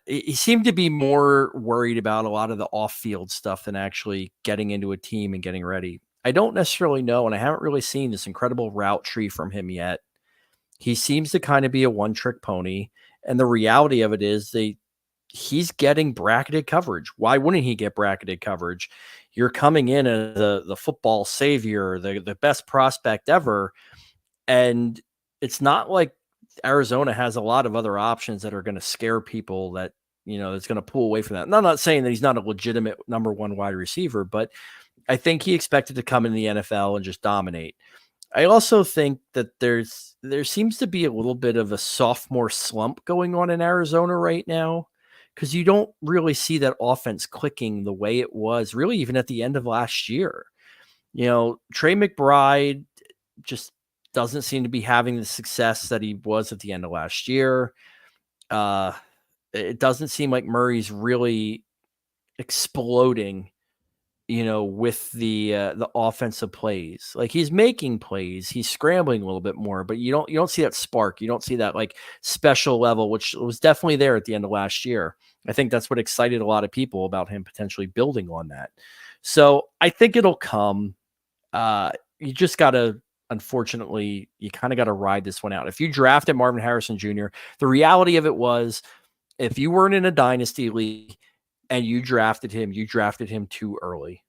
He seemed to be more worried about a lot of the off-field stuff than actually getting into a team and getting ready. I don't necessarily know, and I haven't really seen this incredible route tree from him yet. He seems to kind of be a one-trick pony, and the reality of it is he's getting bracketed coverage. Why wouldn't he get bracketed coverage? You're coming in as the football savior, the best prospect ever, and it's not like Arizona has a lot of other options that are going to scare people that, that's going to pull away from that. And I'm not saying that he's not a legitimate number one wide receiver, but I think he expected to come in the NFL and just dominate. I also think that there seems to be a little bit of a sophomore slump going on in Arizona right now, because you don't really see that offense clicking the way it was really even at the end of last year. Trey McBride just doesn't seem to be having the success that he was at the end of last year. It doesn't seem like Murray's really exploding, with the offensive plays. Like, he's making plays, he's scrambling a little bit more, but you don't see that spark. You don't see that like special level, which was definitely there at the end of last year. I think that's what excited a lot of people about him potentially building on that. So I think it'll come. You just gotta, unfortunately, you kind of got to ride this one out. If you drafted Marvin Harrison Jr., the reality of it was, if you weren't in a dynasty league and you drafted him too early.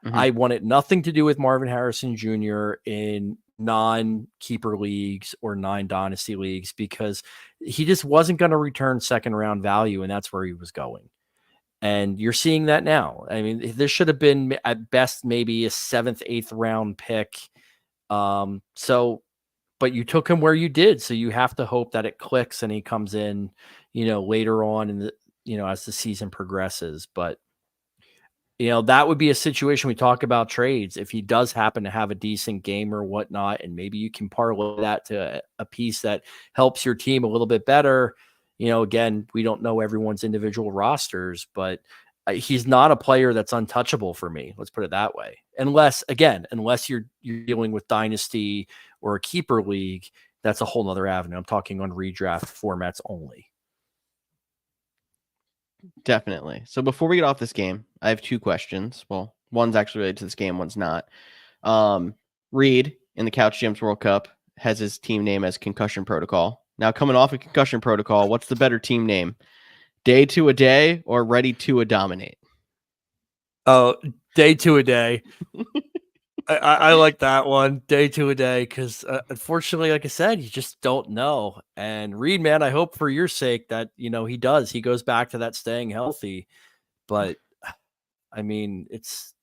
Mm-hmm. I wanted nothing to do with Marvin Harrison Jr. in non-keeper leagues or non-dynasty leagues, because he just wasn't going to return second round value, and that's where he was going. And you're seeing that now. I mean, this should have been at best maybe a 7th, 8th round pick. But you took him where you did, so you have to hope that it clicks and he comes in, later on in the, as the season progresses. But that would be a situation we talk about trades. If he does happen to have a decent game or whatnot, and maybe you can parlay that to a piece that helps your team a little bit better. Again, we don't know everyone's individual rosters, but he's not a player that's untouchable for me. Let's put it that way. Unless you're dealing with dynasty or a keeper league, that's a whole nother avenue. I'm talking on redraft formats only.
Definitely. So before we get off this game, I have 2 questions. Well, one's actually related to this game, one's not. Reed in the Couch Gems World Cup has his team name as Concussion Protocol. Now, coming off of Concussion Protocol, what's the better team name? Day to a Day or Ready to a Dominate?
Oh, Day to a Day. I like that one, Day to a Day, because unfortunately, like I said, you just don't know. And Reed, man, I hope for your sake that he goes back to that staying healthy. But I mean, it's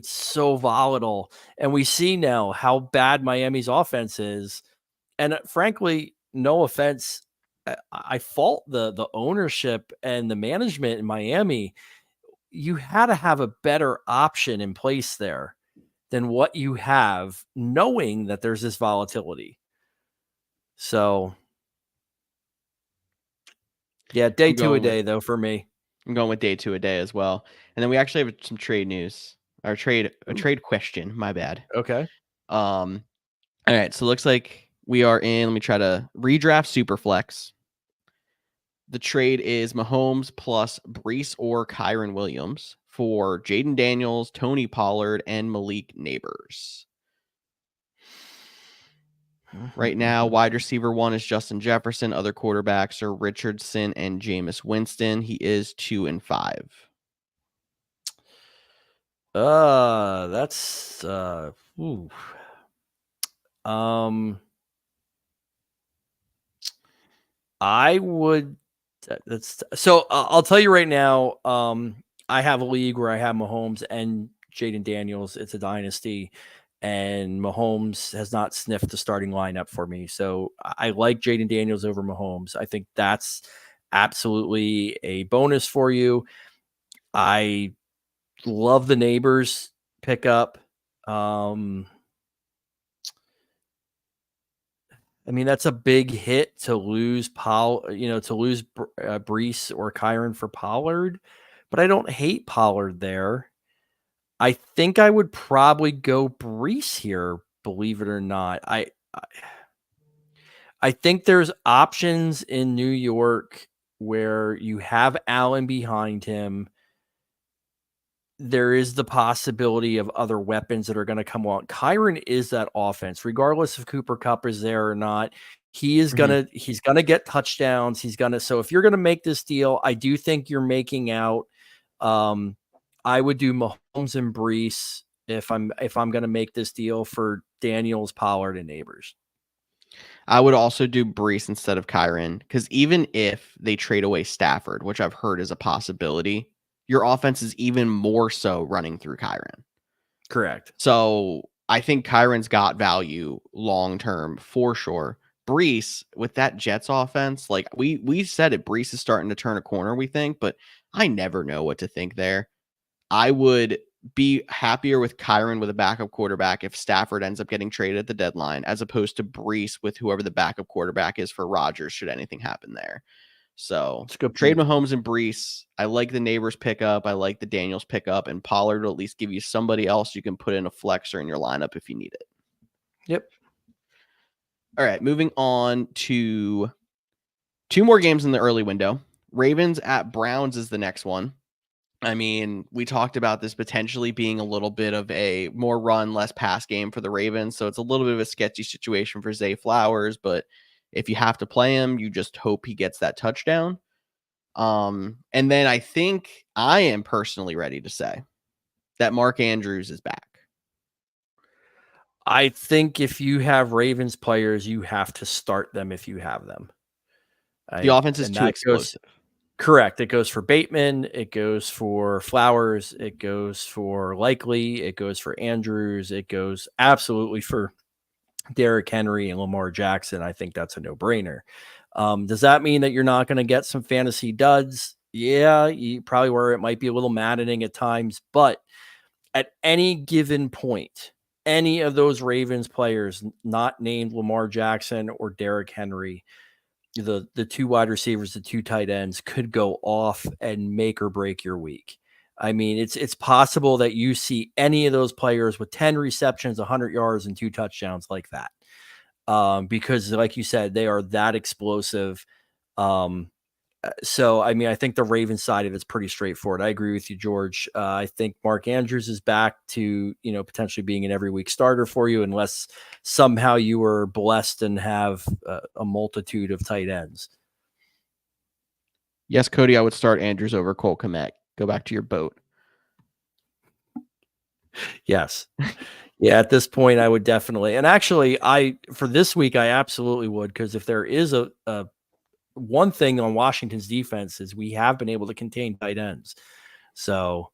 so volatile, and we see now how bad Miami's offense is. And frankly, no offense, I fault the ownership and the management in Miami. You had to have a better option in place there than what you have, knowing that there's this volatility. So, yeah, Day to a Day, though, for me.
I'm going with Day to a Day as well. And then we actually have some trade news. or a trade question. My bad.
Okay.
All right, so it looks like we are in. Let me try to redraft Superflex. The trade is Mahomes plus Brees or Kyron Williams for Jaden Daniels, Tony Pollard, and Malik Neighbors. Right now, wide receiver 1 is Justin Jefferson. Other quarterbacks are Richardson and Jameis Winston. He is 2-5.
That's ooh. I would that's so I'll tell you right now, I have a league where I have Mahomes and Jaden Daniels. It's a dynasty, and Mahomes has not sniffed the starting lineup for me. So I like Jaden Daniels over Mahomes. I think that's absolutely a bonus for you. I love the Neighbors pickup. I mean, that's a big hit to lose Brees or Kyron for Pollard, but I don't hate Pollard there. I think I would probably go Brees here, believe it or not. I think there's options in New York where you have Allen behind him. There is the possibility of other weapons that are going to come along. Kyron is that offense, regardless if Cooper Kupp is there or not. He's gonna get touchdowns. So if you're gonna make this deal, I do think you're making out. I would do Mahomes and Brees if I'm gonna make this deal for Daniels, Pollard, and Neighbors.
I would also do Brees instead of Kyron, because even if they trade away Stafford, which I've heard is a possibility, your offense is even more so running through Kyron.
Correct.
So I think Kyron's got value long term for sure. Brees, with that Jets offense, like we said it, Brees is starting to turn a corner, we think, but I never know what to think there. I would be happier with Kyron with a backup quarterback if Stafford ends up getting traded at the deadline, as opposed to Brees with whoever the backup quarterback is for Rodgers, should anything happen there. So trade Mahomes and Brees. I like the Neighbors pickup. I like the Daniels pickup, and Pollard will at least give you somebody else you can put in a flexor in your lineup if you need it.
Yep.
All right, moving on to 2 more games in the early window. Ravens at Browns is the next one. I mean, we talked about this potentially being a little bit of a more run, less pass game for the Ravens. So it's a little bit of a sketchy situation for Zay Flowers, but if you have to play him, you just hope he gets that touchdown. And then I think I am personally ready to say that Mark Andrews is back.
I think if you have Ravens players, you have to start them if you have them.
The offense is too explosive.
Correct. It goes for Bateman. It goes for Flowers. It goes for Likely. It goes for Andrews. It goes absolutely for Derrick Henry and Lamar Jackson. I think that's a no-brainer. Does that mean that you're not going to get some fantasy duds? Yeah, you probably where it might be a little maddening at times, but at any given point, any of those Ravens players not named Lamar Jackson or Derrick Henry, the 2 wide receivers, the 2 tight ends could go off and make or break your week. I mean, it's possible that you see any of those players with 10 receptions, 100 yards, and 2 touchdowns like that. Because like you said, they are that explosive. So, I mean, I think the Ravens side of it's pretty straightforward. I agree with you, George. I think Mark Andrews is back to, potentially being an every week starter for you, unless somehow you were blessed and have a multitude of tight ends.
Yes, Cody, I would start Andrews over Cole Kmet. Go back to your boat.
Yes. Yeah, at this point, I would definitely. And actually, for this week, I absolutely would, because if there is a one thing on Washington's defense is we have been able to contain tight ends. So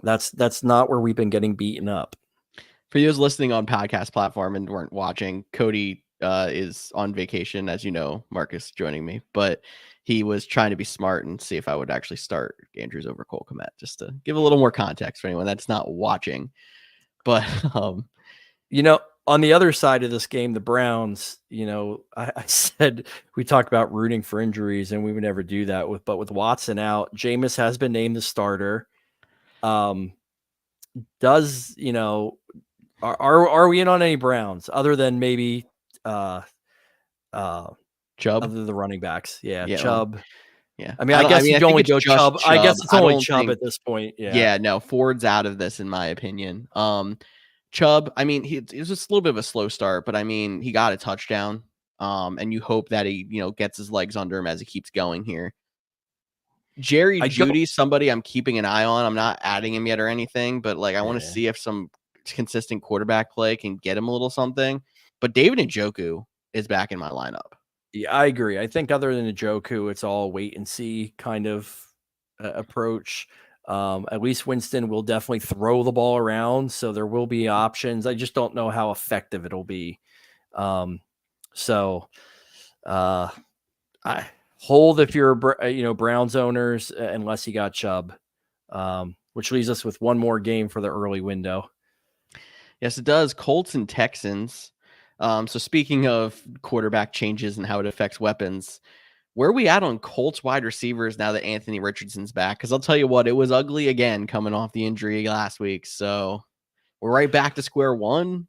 that's not where we've been getting beaten up.
For those listening on podcast platform and weren't watching, Cody is on vacation, as you know, Marcus joining me, but he was trying to be smart and see if I would actually start Andrews over Cole Kmet, just to give a little more context for anyone that's not watching. But
on the other side of this game, the Browns, I said we talked about rooting for injuries, and we would never do that but with Watson out, Jameis has been named the starter. does, are we in on any Browns other than maybe other
Chubb.
than the running backs? Yeah,
Yeah.
Chubb.
Yeah.
I mean, I guess
I
if you
think
only
it's
go
just
Chubb, I guess
Chubb.
it's
I
only
don't
Chubb
think.
at this point. Yeah.
Yeah, no, Ford's out of this in my opinion. Chubb, I mean, it was just a little bit of a slow start, but I mean, he got a touchdown. And you hope that he, gets his legs under him as he keeps going here. Jerry
I don't.
Jeudy, somebody I'm keeping an eye on. I'm not adding him yet or anything, but like I want to
Yeah.
see if some consistent quarterback play can get him a little something. But David Njoku is back in my lineup.
Yeah, I agree. I think other than Njoku, it's all wait and see kind of approach. At least Winston will definitely throw the ball around, so there will be options. I just don't know how effective it'll be. So I hold if you're Browns owners unless you got Chubb, which leaves us with one more game for the early window.
Yes, it does. Colts and Texans. So speaking of quarterback changes and how it affects weapons, where are we at on Colts wide receivers now that Anthony Richardson's back? Because I'll tell you what, it was ugly again coming off the injury last week. So we're right back to square one.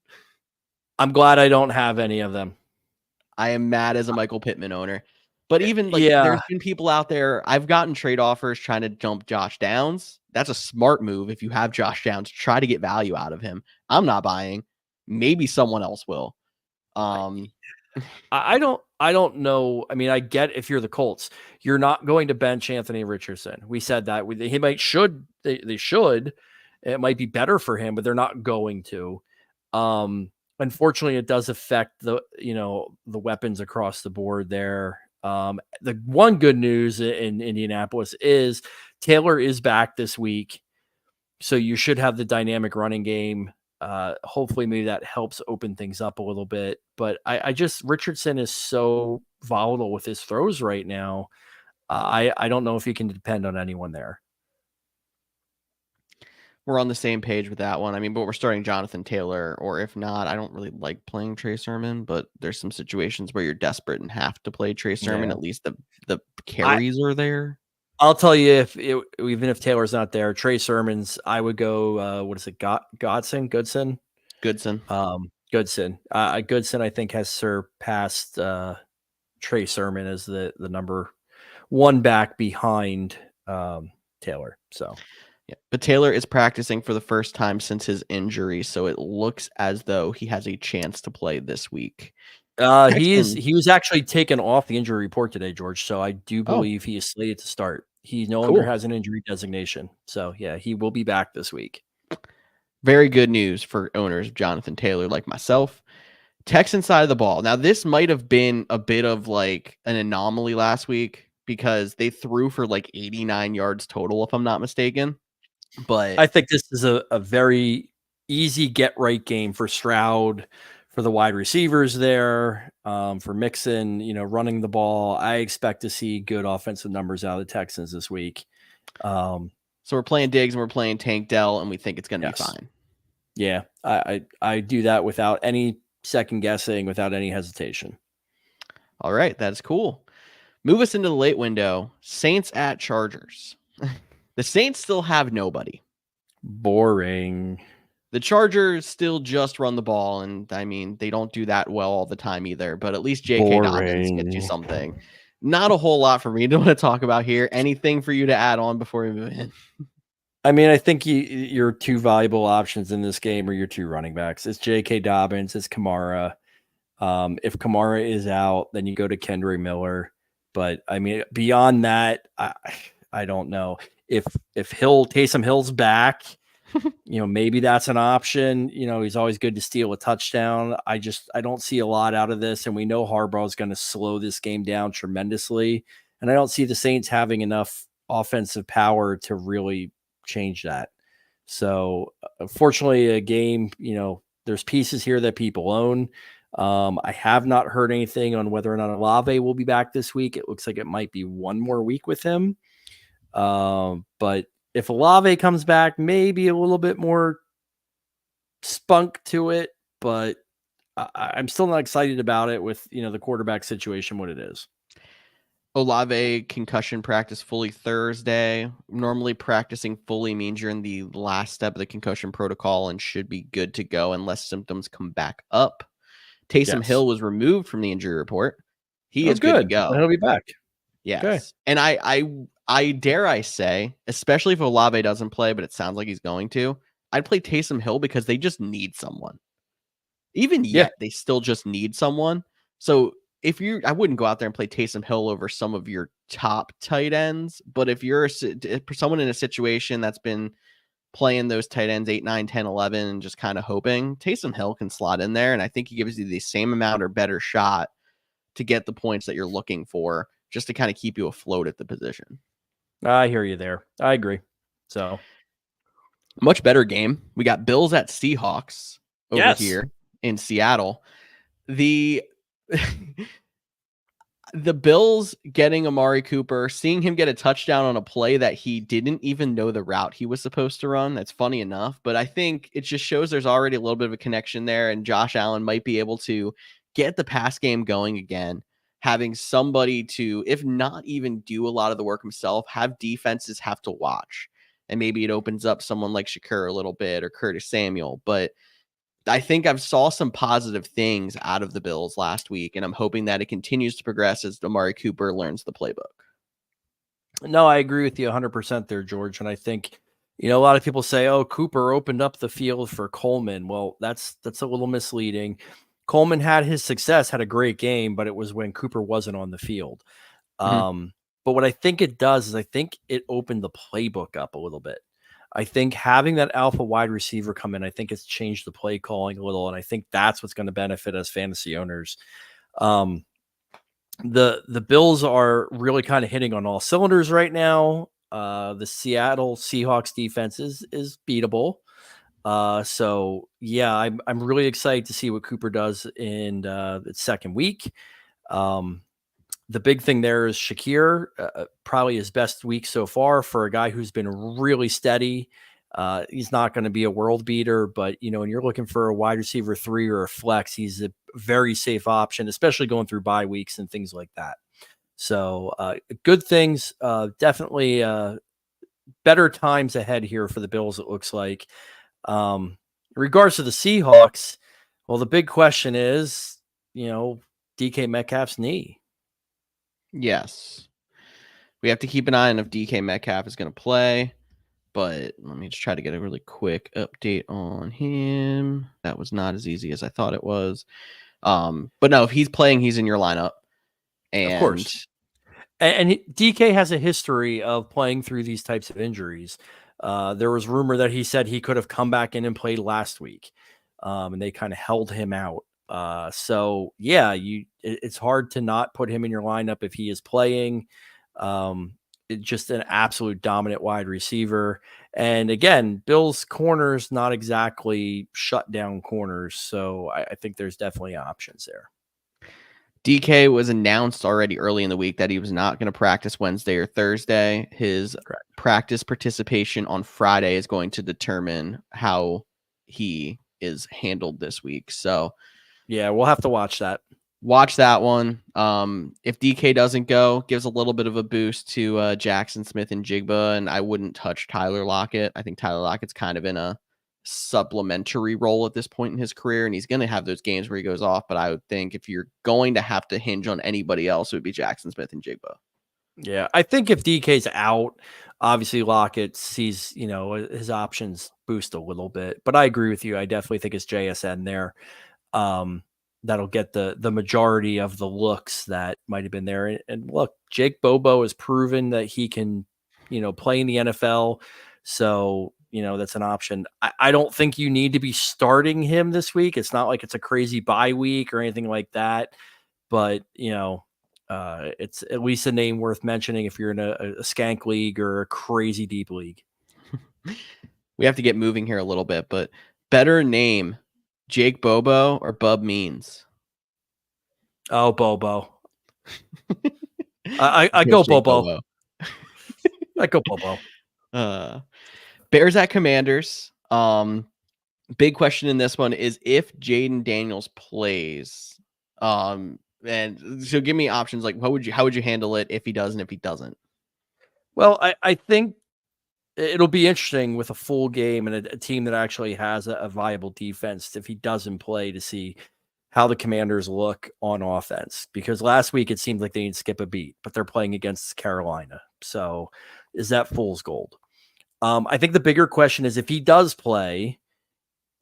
I'm glad I don't have any of them.
I am mad as a Michael Pittman owner. But even like
Yeah.
there's been people out there, I've gotten trade offers trying to jump Josh Downs. That's a smart move if you have Josh Downs. Try to get value out of him. I'm not buying. Maybe someone else will.
I don't know. I mean, I get if you're the Colts, you're not going to bench Anthony Richardson. We said that he they should. It might be better for him, but they're not going to. Unfortunately, it does affect the weapons across the board there. The one good news in Indianapolis is Taylor is back this week, so you should have the dynamic running game. Hopefully maybe that helps open things up a little bit. But I just Richardson is so volatile with his throws right now. I don't know if you can depend on anyone there.
We're on the same page with that one. I mean, but we're starting Jonathan Taylor, or if not, I don't really like playing Trey Sermon, but there's some situations where you're desperate and have to play Trey Sermon.
Yeah.
At least the carries are there.
I'll tell you, even if Taylor's not there, Trey Sermon's, I would go. What is it? Goodson.
Goodson.
Goodson. Goodson, I think, has surpassed Trey Sermon as the number one back behind Taylor. So,
yeah, but Taylor is practicing for the first time since his injury, so it looks as though he has a chance to play this week.
He was actually taken off the injury report today, George. So I do believe he is slated to start. He no longer has an injury designation. So yeah, he will be back this week.
Very good news for owners of Jonathan Taylor like myself. Texan side of the ball. Now, this might have been a bit of like an anomaly last week because they threw for like 89 yards total, if I'm not mistaken. But
I think this is a very easy get right game for Stroud, for the wide receivers there, for Mixon, running the ball. I expect to see good offensive numbers out of the Texans this week.
So we're playing Diggs and we're playing Tank Dell, and we think it's going to be fine.
Yeah, I do that without any second guessing, without any hesitation.
All right, that's cool. Move us into the late window. Saints at Chargers. The Saints still have nobody.
Boring.
The Chargers still just run the ball, and I mean, they don't do that well all the time either, but at least J.K. Dobbins gets you something. Not a whole lot for me to want to talk about here. Anything for you to add on before we move in?
I mean, I think your two valuable options in this game are your two running backs. It's J.K. Dobbins, it's Kamara. If Kamara is out, then you go to Kendra Miller. But I mean, beyond that, I don't know if Taysom Hill's back. Maybe that's an option. He's always good to steal a touchdown. I don't see a lot out of this, and we know Harbaugh is going to slow this game down tremendously. And I don't see the Saints having enough offensive power to really change that. So, fortunately, a game, there's pieces here that people own. I have not heard anything on whether or not Olave will be back this week. It looks like it might be one more week with him. But if Olave comes back, maybe a little bit more spunk to it, but I'm still not excited about it with, the quarterback situation, what it is.
Olave concussion practice fully Thursday. Normally practicing fully means you're in the last step of the concussion protocol and should be good to go unless symptoms come back up. Taysom
Yes.
Hill was removed from the injury report. He
Oh,
is good to
good. Then
go.
he'll be back. Okay.
Yes. And I dare I say, especially if Olave doesn't play, but it sounds like he's going to, I'd play Taysom Hill because they just need someone. Even
Yeah.
yet, they still just need someone. So I wouldn't go out there and play Taysom Hill over some of your top tight ends. But if you're someone in a situation that's been playing those tight ends 8, 9, 10, 11, and just kind of hoping, Taysom Hill can slot in there. And I think he gives you the same amount or better shot to get the points that you're looking for just to kind of keep you afloat at the position.
I hear you there. I agree. So
much better game. We got Bills at Seahawks over
yes.
here in Seattle. The the Bills getting Amari Cooper, seeing him get a touchdown on a play that he didn't even know the route he was supposed to run. That's funny enough, but I think it just shows there's already a little bit of a connection there, and Josh Allen might be able to get the pass game going again, having somebody to, if not even do a lot of the work himself, have defenses have to watch. And maybe it opens up someone like Shakur a little bit or Curtis Samuel, but I think I've saw some positive things out of the Bills last week, and I'm hoping that it continues to progress as Amari Cooper learns the playbook.
No, I agree with you 100% there, George. And I think, a lot of people say, oh, Cooper opened up the field for Coleman. Well, that's a little misleading. Coleman had his success, had a great game, but it was when Cooper wasn't on the field.
Mm-hmm.
But what I think it does is I think it opened the playbook up a little bit. I think having that alpha wide receiver come in, I think it's changed the play calling a little. And I think that's what's going to benefit us fantasy owners. The Bills are really kind of hitting on all cylinders right now. The Seattle Seahawks defense is beatable. So yeah, I'm really excited to see what Cooper does in its second week. The big thing there is Shakir, probably his best week so far for a guy who's been really steady. He's not going to be a world beater, but when you're looking for a wide receiver 3 or a flex, he's a very safe option, especially going through bye weeks and things like that. So good things, definitely better times ahead here for the Bills, it looks like. In regards to the Seahawks, well, the big question is, DK Metcalf's knee.
Yes. We have to keep an eye on if DK Metcalf is going to play, but let me just try to get a really quick update on him. That was not as easy as I thought it was. But no, if he's playing, he's in your lineup. And
of course. And DK has a history of playing through these types of injuries. There was rumor that he said he could have come back in and played last week, and they kind of held him out. So yeah, it's hard to not put him in your lineup if he is playing. Just an absolute dominant wide receiver. And again, Bill's corners, not exactly shut down corners. So I think there's definitely options there.
DK was announced already early in the week that he was not going to practice Wednesday or Thursday. His practice participation on Friday is going to determine how he is handled this week. So
yeah, we'll have to watch that.
Watch that one. If DK doesn't go, gives a little bit of a boost to Jackson Smith and Jigba, and I wouldn't touch Tyler Lockett. I think Tyler Lockett's kind of in a supplementary role at this point in his career, and he's going to have those games where he goes off, but I would think if you're going to have to hinge on anybody else, it would be Jackson Smith and Jigba.
Yeah, I think if DK's out, obviously Lockett sees, his options boost a little bit, but I agree with you. I definitely think it's JSN there. That'll get the majority of the looks that might have been there. And look, Jake Bobo has proven that he can, play in the NFL. So, that's an option. I don't think you need to be starting him this week. It's not like it's a crazy bye week or anything like that. But, it's at least a name worth mentioning if you're in a skank league or a crazy deep league.
We have to get moving here a little bit, but better name, Jake Bobo or Bub Means?
Oh, Bobo. I go Bobo. I go Bobo.
Bears at Commanders. Big question in this one is if Jaden Daniels plays. And so give me options. Like, how would you handle it if he does and if he doesn't?
Well, I think it'll be interesting with a full game and a team that actually has a viable defense if he doesn't play, to see how the Commanders look on offense. Because last week it seemed like they didn't skip a beat, but they're playing against Carolina. So is that fool's gold? I think the bigger question is, if he does play,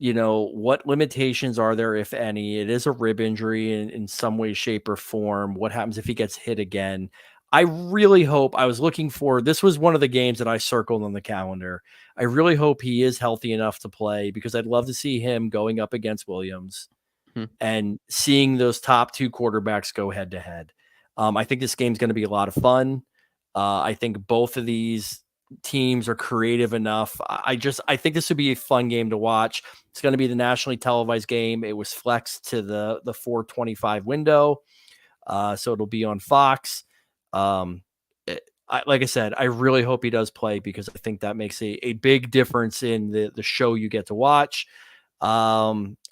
what limitations are there, if any? It is a rib injury in some way, shape, or form. What happens if he gets hit again? I really hope, I was looking for, this was one of the games that I circled on the calendar. I really hope he is healthy enough to play, because I'd love to see him going up against Williams
Hmm.
and seeing those top two quarterbacks go head to head. I think this game's going to be a lot of fun. I think both of these teams are creative enough. I think this would be a fun game to watch. It's going to be the nationally televised game. It was flexed to the 425 window. So it'll be on Fox. Like I said, I really hope he does play, because I think that makes a big difference in the show you get to watch.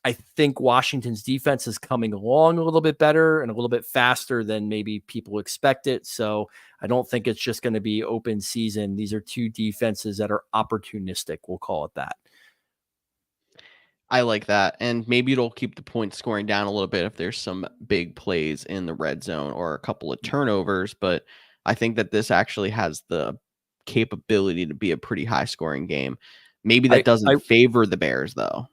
I think Washington's defense is coming along a little bit better and a little bit faster than maybe people expect it. So I don't think it's just going to be open season. These are two defenses that are opportunistic. We'll call it that.
I like that. And maybe it'll keep the point scoring down a little bit if there's some big plays in the red zone or a couple of turnovers. But I think that this actually has the capability to be a pretty high scoring game. Maybe that
I
doesn't favor the Bears, though.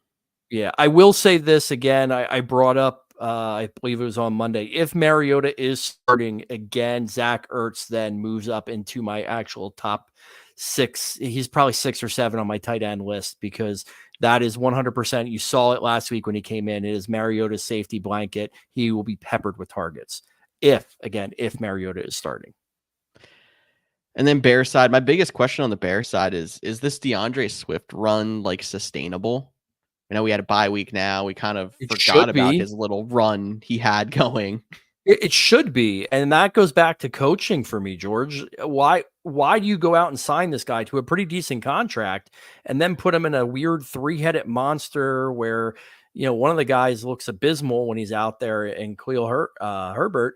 Yeah, I will say this again. I brought up, I believe it was on Monday. If Mariota is starting again, Zach Ertz then moves up into my actual top 6. He's probably 6 or 7 on my tight end list, because that is 100%. You saw it last week when he came in. It is Mariota's safety blanket. He will be peppered with targets if Mariota is starting.
And then Bear side, my biggest question on the Bear side is this DeAndre Swift run like sustainable? I know we had a bye week now. We kind of
It
forgot
should
about
be.
his little run he had going.
It should be, and that goes back to coaching for me, George. Why do you go out and sign this guy to a pretty decent contract and then put him in a weird 3-headed monster where one of the guys looks abysmal when he's out there, and Herbert?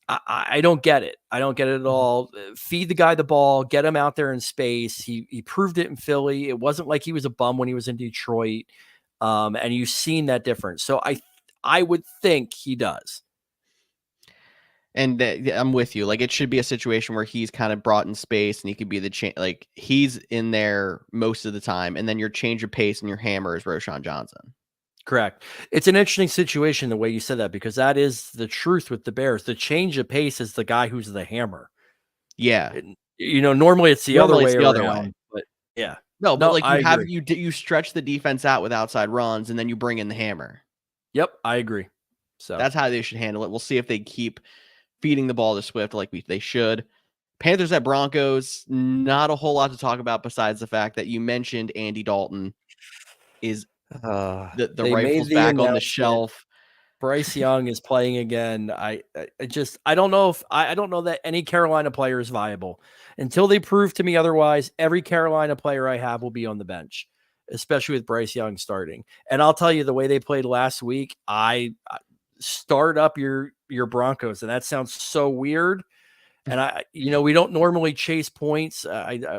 I don't get it. I don't get it at all. Feed the guy the ball, get him out there in space. He proved it in Philly. It wasn't like he was a bum when he was in Detroit, and you've seen that difference. So I would think he does.
And I'm with you. Like, it should be a situation where he's kind of brought in space and he could be like he's in there most of the time. And then your change of pace and your hammer is Roshan Johnson.
Correct. It's an interesting situation the way you said that, because that is the truth with the Bears. The change of pace is the guy who's the hammer.
Yeah.
Normally it's the other
Normally it's
way
the other way.
around, but yeah.
No, but like
I agree.
you stretch the defense out with outside runs and then you bring in the hammer.
Yep, I agree. So
That's how they should handle it. We'll see if they keep feeding the ball to Swift like they should. Panthers at Broncos, not a whole lot to talk about besides the fact that you mentioned Andy Dalton is the
they made
rifles
the
back on the
announcement.
shelf.
Bryce Young is playing again. I don't know if I don't know that any Carolina player is viable until they prove to me otherwise. Every Carolina player I have will be on the bench, especially with Bryce Young starting. And I'll tell you, the way they played last week, I start up your Broncos, and that sounds so weird. And we don't normally chase points.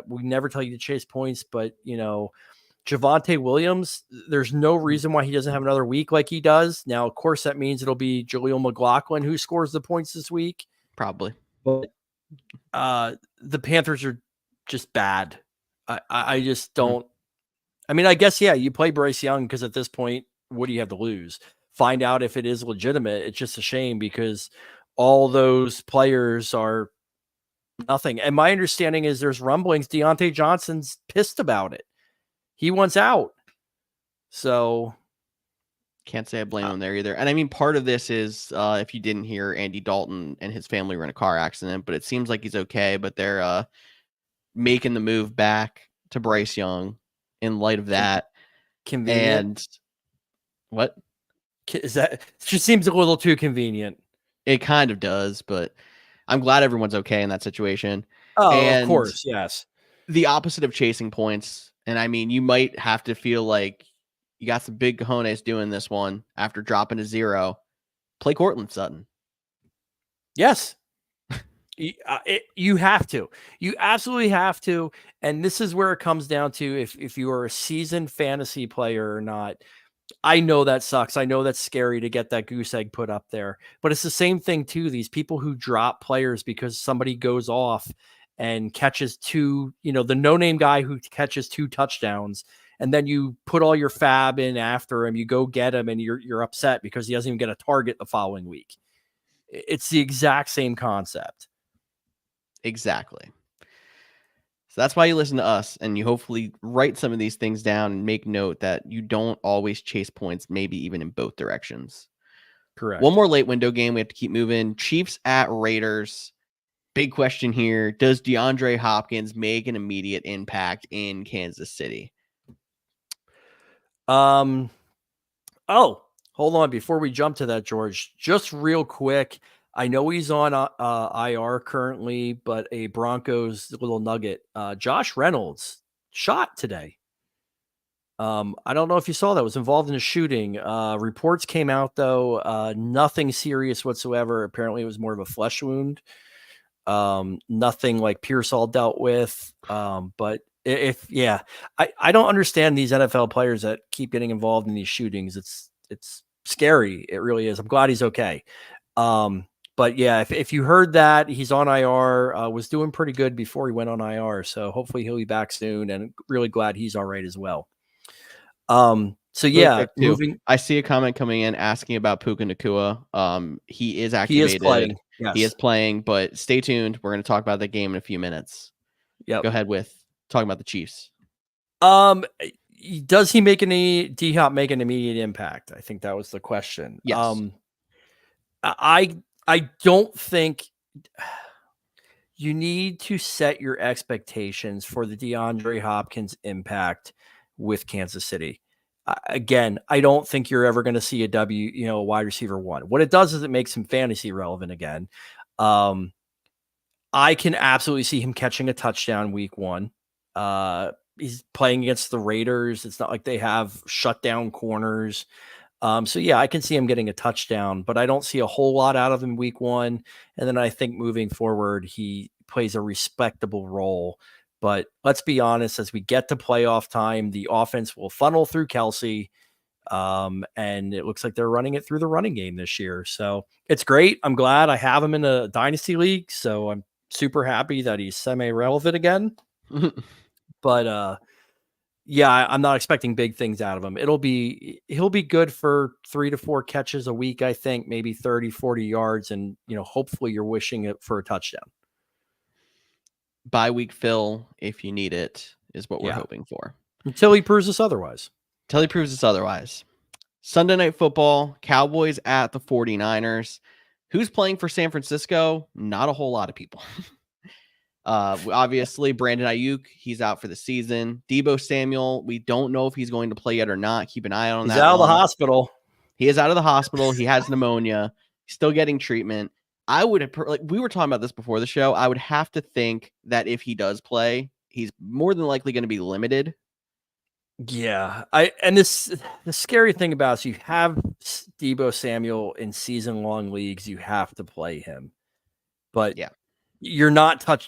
We never tell you to chase points, but Javonte Williams, there's no reason why he doesn't have another week like he does. Now, of course, that means it'll be Jaleel McLaughlin who scores the points this week.
Probably.
But the Panthers are just bad. I just don't. I mean, I guess, yeah, you play Bryce Young because at this point, what do you have to lose? Find out if it is legitimate. It's just a shame because all those players are nothing. And my understanding is there's rumblings Deontay Johnson's pissed about it. He wants out. So
can't say I blame him there either. And I mean, part of this is if you didn't hear, Andy Dalton and his family were in a car accident, but it seems like he's okay. But they're making the move back to Bryce Young in light of that.
Convenient.
And what
is that? It just seems a little too convenient.
It kind of does, but I'm glad everyone's okay in that situation.
Oh,
and
of course, yes.
The opposite of chasing points. And I mean, you might have to feel like you got some big cojones doing this one after dropping to 0. Play Cortland Sutton.
Yes. You have to. You absolutely have to. And this is where it comes down to if you are a seasoned fantasy player or not. I know that sucks. I know that's scary to get that goose egg put up there, but it's the same thing too. These people who drop players because somebody goes off and catches two, the no-name guy who catches 2 touchdowns, and then you put all your fab in after him, you go get him, and you're upset because he doesn't even get a target the following week. It's the exact same concept.
Exactly. So that's why you listen to us, and you hopefully write some of these things down and make note that you don't always chase points, maybe even in both directions.
Correct.
One more late window game. We have to keep moving. Chiefs at Raiders. Big question here. Does DeAndre Hopkins make an immediate impact in Kansas City?
Oh, hold on. Before we jump to that, George, just real quick. I know he's on IR currently, but a Broncos little nugget. Josh Reynolds shot today. I don't know if you saw that, was involved in a shooting. Reports came out though, nothing serious whatsoever. Apparently it was more of a flesh wound. Nothing like Pearsall dealt with. But I don't understand these NFL players that keep getting involved in these shootings. It's scary. It really is. I'm glad he's okay. But yeah, if you heard that he's on IR, was doing pretty good before he went on IR. So hopefully he'll be back soon, and really glad he's all right as well. So
Really
yeah,
quick too,
moving.
I see a comment coming in asking about Puka Nacua. He is
He is
activated.
playing.
He is
Yes.
playing, but stay tuned. We're going to talk about the game in a few minutes.
Yep.
Go ahead with talking about the Chiefs.
Does he make any D-Hop make an immediate impact? I think that was the question.
Yes.
I don't think you need to set your expectations for the DeAndre Hopkins impact with Kansas City. Again, I don't think you're ever going to see a W, wide receiver one. What it does is it makes him fantasy relevant again. I can absolutely see him catching a touchdown week one. He's playing against the Raiders. It's not like they have shutdown corners. So yeah, I can see him getting a touchdown, but I don't see a whole lot out of him week one. And then I think moving forward, he plays a respectable role. But let's be honest, as we get to playoff time, the offense will funnel through Kelsey. And it looks like they're running it through the running game this year. So it's great. I'm glad I have him in a dynasty league. So I'm super happy that he's semi-relevant again. But yeah, I'm not expecting big things out of him. He'll be good for 3 to 4 catches a week, I think, maybe 30, 40 yards. And, hopefully you're wishing it for a touchdown.
Bye week fill, if you need it, is what we're hoping for.
Until he proves us otherwise.
Until he proves us otherwise. Sunday Night Football, Cowboys at the 49ers. Who's playing for San Francisco? Not a whole lot of people. Obviously, Brandon Ayuk, he's out for the season. Deebo Samuel, we don't know if he's going to play yet or not. Keep an eye on that.
He's out of the hospital.
He is out of the hospital. He has pneumonia. He's still getting treatment. I would have, we were talking about this before the show. I would have to think that if he does play, he's more than likely going to be limited.
Yeah, the scary thing about it is you have Deebo Samuel in season-long leagues. You have to play him, but
yeah,
do not touch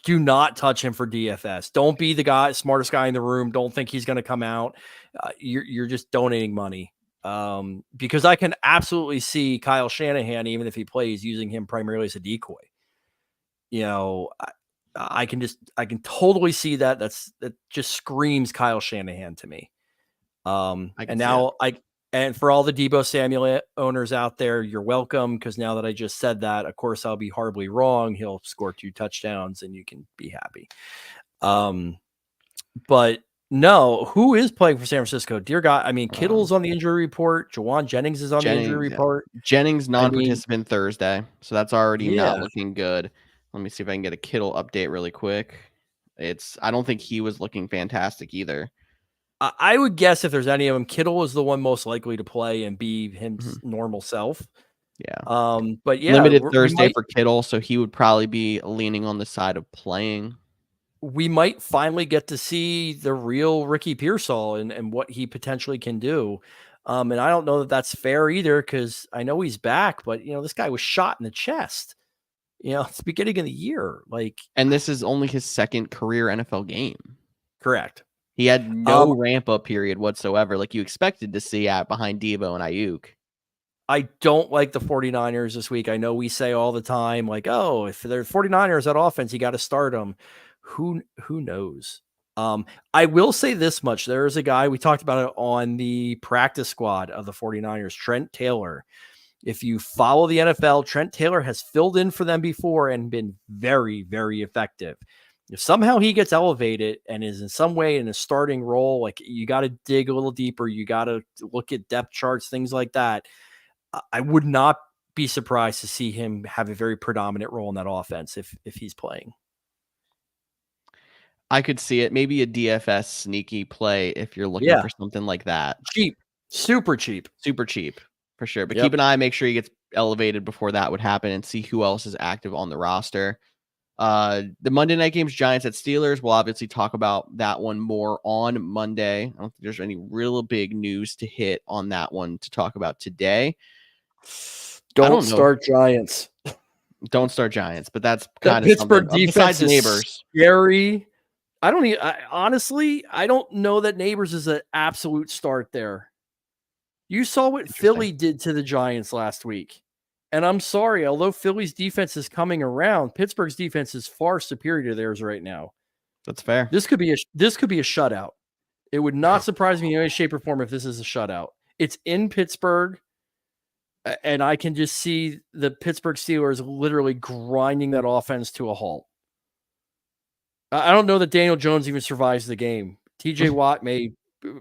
him for DFS. Don't be the smartest guy in the room. Don't think he's going to come out. You're just donating money. Because I can absolutely see Kyle Shanahan, even if he plays, using him primarily as a decoy. I can totally see that. That just screams Kyle Shanahan to me. And for all the Deebo Samuel owners out there, you're welcome. Because now that I just said that, of course, I'll be horribly wrong. He'll score 2 touchdowns and you can be happy. But no, who is playing for San Francisco? Dear God. I mean, Kittle's on the injury report. Jawan Jennings is on the injury report.
Jennings non-participant Thursday. So that's already not looking good. Let me see if I can get a Kittle update really quick. I don't think he was looking fantastic either.
I would guess if there's any of them, Kittle is the one most likely to play and be his normal self.
Yeah.
But yeah,
limited Thursday for Kittle, so he would probably be leaning on the side of playing.
We might finally get to see the real Ricky Pearsall and what he potentially can do. And I don't know that that's fair either, because I know he's back, but this guy was shot in the chest. It's the beginning of the year.
And this is only his second career NFL game.
Correct.
He had no ramp up period whatsoever, like you expected to see behind Deebo and Ayuk.
I don't like the 49ers this week. I know we say all the time, like, oh, if they're 49ers at offense, you got to start them. Who knows? I will say this much. There is a guy, we talked about it on the practice squad of the 49ers, Trent Taylor. If you follow the NFL, Trent Taylor has filled in for them before and been very, very effective. If somehow he gets elevated and is in some way in a starting role, like you got to dig a little deeper. You got to look at depth charts, things like that. I would not be surprised to see him have a very predominant role in that offense if he's playing.
I could see it. Maybe a DFS sneaky play if you're looking for something like that.
Cheap. Super cheap.
Super cheap, for sure. But keep an eye, make sure he gets elevated before that would happen and see who else is active on the roster. The Monday night games, Giants at Steelers, we'll obviously talk about that one more on Monday. I don't think there's any real big news to hit on that one to talk about today.
Don't start Giants.
Don't start Giants, but that's kind
of Pittsburgh defense is
Neighbors.
Scary. Honestly, I don't know that Neighbors is an absolute start there. You saw what Philly did to the Giants last week. And I'm sorry, although Philly's defense is coming around, Pittsburgh's defense is far superior to theirs right now.
That's fair.
This could be a shutout. It would not surprise me in any shape or form if this is a shutout. It's in Pittsburgh, and I can just see the Pittsburgh Steelers literally grinding that offense to a halt. I don't know that Daniel Jones even survives the game. TJ Watt may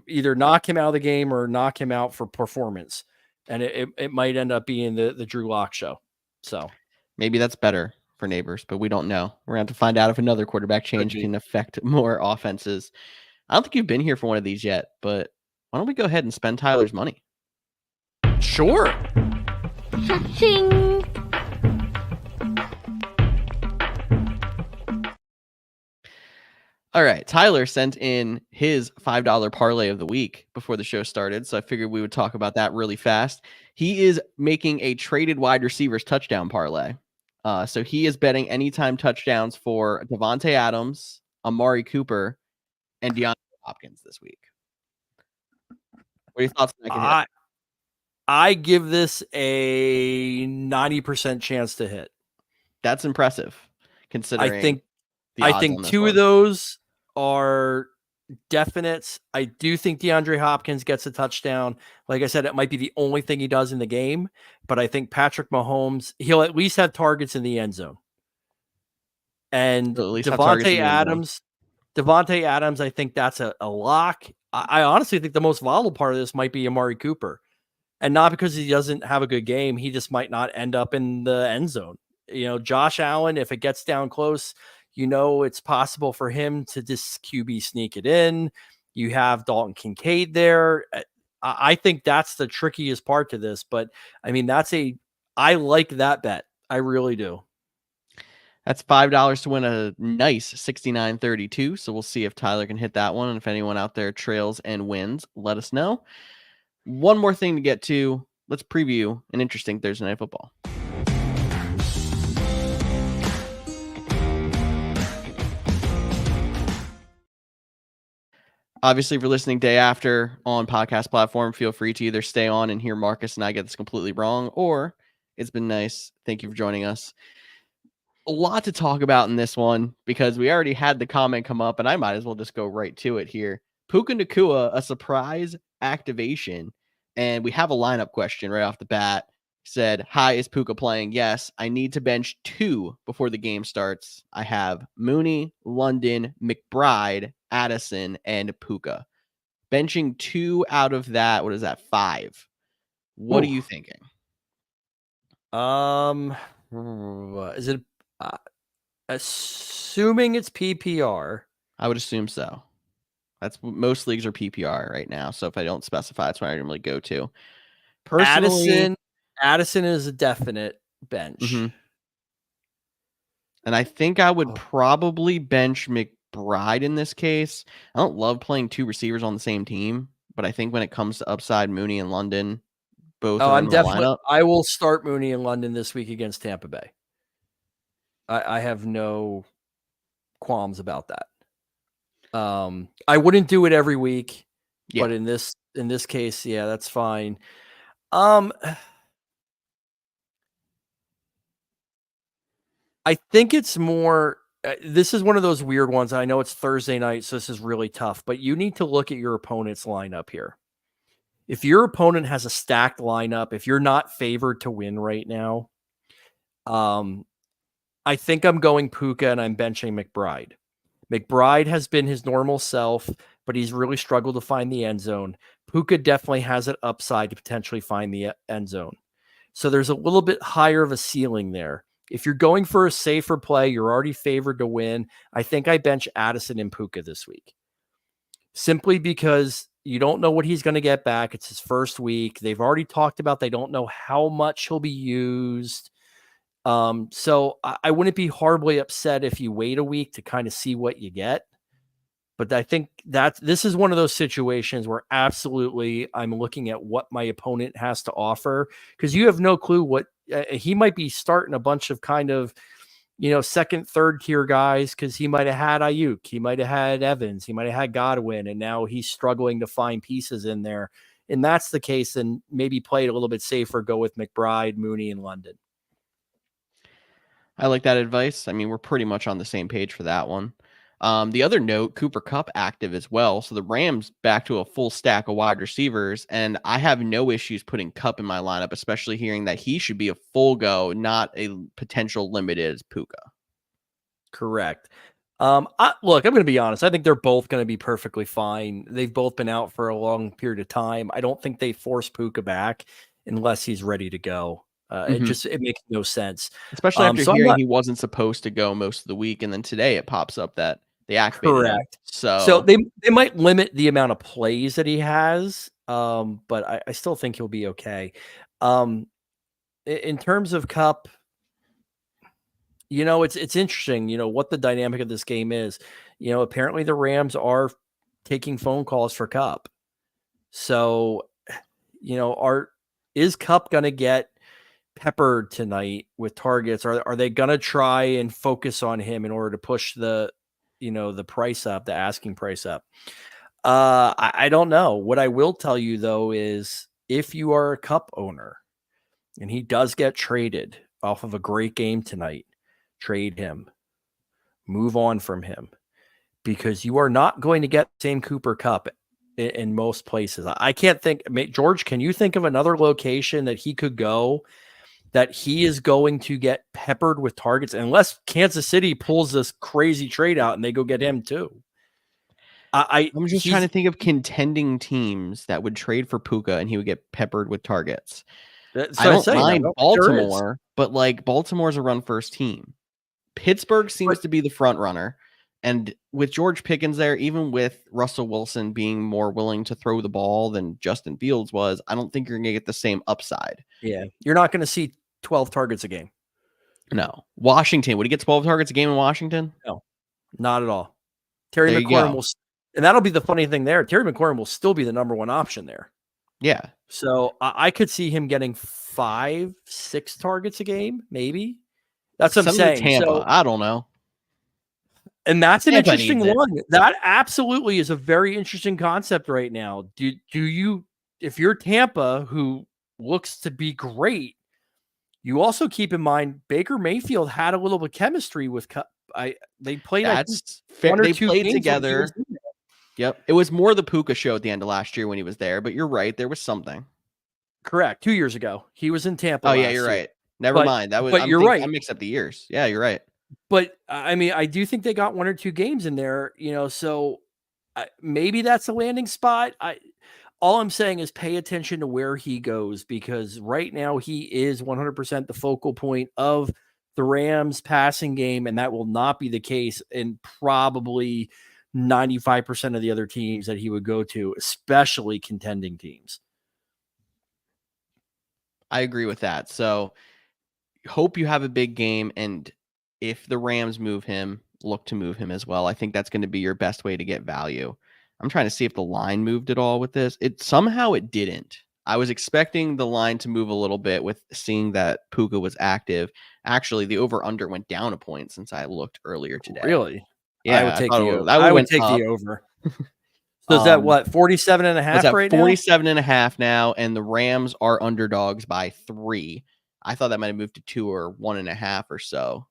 either knock him out of the game or knock him out for performance. And it might end up being the Drew Lock show. So
maybe that's better for Neighbors, but we don't know. We're going to have to find out if another quarterback change can affect more offenses. I don't think you've been here for one of these yet, but why don't we go ahead and spend Tyler's money?
Sure.
Cha-ching.
All right, Tyler sent in his $5 parlay of the week before the show started, so I figured we would talk about that really fast. He is making a traded wide receivers touchdown parlay. So he is betting anytime touchdowns for Devontae Adams, Amari Cooper, and DeAndre Hopkins this week. What are your thoughts on that?
I give this a 90% chance to hit.
That's impressive, considering
I think two of those are definites. I do think DeAndre Hopkins gets a touchdown. Like I said, it might be the only thing he does in the game, but I think Patrick Mahomes, he'll at least have targets in the end zone. And Devontae Adams, I think that's a lock. I honestly think the most volatile part of this might be Amari Cooper. And not because he doesn't have a good game, he just might not end up in the end zone. Josh Allen, if it gets down close, it's possible for him to just QB sneak it in. You have Dalton Kincaid there. I think that's the trickiest part to this, but I mean, I like that bet. I really do.
That's $5 to win a nice 69.32. So we'll see if Tyler can hit that one. And if anyone out there trails and wins, let us know. One more thing to get to. Let's preview an interesting Thursday Night Football. Obviously, if you're listening day after on podcast platform, feel free to either stay on and hear Marcus and I get this completely wrong, or it's been nice. Thank you for joining us. A lot to talk about in this one because we already had the comment come up, and I might as well just go right to it here. Puka Nacua, a surprise activation, and we have a lineup question right off the bat. Said, hi, is Puka playing? Yes, I need to bench 2 before the game starts. I have Mooney, London, McBride, Addison, and Puka. Benching 2 out of that, what is that, 5? What are you thinking?
Is it assuming it's PPR?
I would assume so. That's most leagues are PPR right now. So if I don't specify, that's what I normally go to.
Personally, Addison is a definite bench.
Mm-hmm. And I think I would probably bench McBride in this case. I don't love playing 2 receivers on the same team, but I think when it comes to upside, Mooney and London, both are in the lineup.
I will start Mooney and London this week against Tampa Bay. I have no qualms about that. I wouldn't do it every week,
Yeah.
but in this case, yeah, that's fine. I think it's more. This is one of those weird ones. I know it's Thursday night, so this is really tough. But you need to look at your opponent's lineup here. If your opponent has a stacked lineup, if you're not favored to win right now, I think I'm going Puka and I'm benching McBride. McBride has been his normal self, but he's really struggled to find the end zone. Puka definitely has an upside to potentially find the end zone. So there's a little bit higher of a ceiling there. If you're going for a safer play, you're already favored to win. I think I bench Addison and Puka this week. Simply because you don't know what he's going to get back. It's his first week. They've already talked about they don't know how much he'll be used. So I wouldn't be horribly upset if you wait a week to kind of see what you get. But I think that this is one of those situations where absolutely I'm looking at what my opponent has to offer, because you have no clue what he might be starting a bunch of kind of, second, third tier guys, because he might have had Ayuk, he might have had Evans, he might have had Godwin, and now he's struggling to find pieces in there. And that's the case, then maybe play it a little bit safer, go with McBride, Mooney, and London.
I like that advice. I mean, we're pretty much on the same page for that one. The other note, Cooper Kupp active as well. So the Rams back to a full stack of wide receivers. And I have no issues putting Kupp in my lineup, especially hearing that he should be a full go, not a potential limited as Puka.
Correct. Look, I'm going to be honest. I think they're both going to be perfectly fine. They've both been out for a long period of time. I don't think they force Puka back unless he's ready to go. It makes no sense.
Especially after
So
hearing he wasn't supposed to go most of the week. And then today it pops up that they activated him.
correct.
So
So they might limit the amount of plays that he has. But I still think he'll be okay. In terms of Cup, it's interesting, what the dynamic of this game is. Apparently the Rams are taking phone calls for Cup. So, is Cup going to get peppered tonight with targets? Are they going to try and focus on him in order to push the price up, the asking price up? I don't know. What I will tell you though is if you are a Cup owner and he does get traded off of a great game tonight, trade him, move on from him, because you are not going to get the same Cooper Kupp in most places. I can't think. George, can you think of another location that he could go that he is going to get peppered with targets, unless Kansas City pulls this crazy trade out and they go get him too?
I'm just trying to think of contending teams that would trade for Puka and he would get peppered with targets. I don't mind Baltimore, but like Baltimore's a run first team. Pittsburgh seems to be the front runner. And with George Pickens there, even with Russell Wilson being more willing to throw the ball than Justin Fields was, I don't think you're going to get the same upside.
Yeah. You're not going to see 12 targets a game.
No. Washington. Would he get 12 targets a game in Washington?
No, not at all. Terry McLaurin will, and that'll be the funny thing there. Terry McLaurin will still be the number one option there.
Yeah.
So I could see him getting 5-6 targets a game, maybe. That's what I'm saying.
Tampa.
So,
I don't know.
And that's an interesting one. That absolutely is a very interesting concept right now. Do you, if you're Tampa, who looks to be great, you also keep in mind Baker Mayfield had a little bit of chemistry with they played.
That's fair. They played together. Yep. It was more the Puka show at the end of last year when he was there, but you're right. There was something.
Correct. 2 years ago. He was in Tampa.
Oh, yeah, you're right. Never mind. That was,
but you're right.
I mixed up the years. Yeah, you're right.
But I mean, I do think they got 1 or 2 games in there, so maybe that's a landing spot. All I'm saying is pay attention to where he goes, because right now he is 100% the focal point of the Rams passing game. And that will not be the case in probably 95% of the other teams that he would go to, especially contending teams.
I agree with that. So hope you have a big game. And if the Rams move him, look to move him as well. I think that's going to be your best way to get value. I'm trying to see if the line moved at all with this. Somehow it didn't. I was expecting the line to move a little bit with seeing that Puka was active. Actually, the over-under went down a point since I looked earlier today.
Really?
Yeah,
I would take
thought
the over.
that
I would
went
take
up.
the over. So is that what, 47 and a
It's
half
at
right
47.5 now, and the Rams are underdogs by 3. I thought that might have moved to 2 or 1.5 or so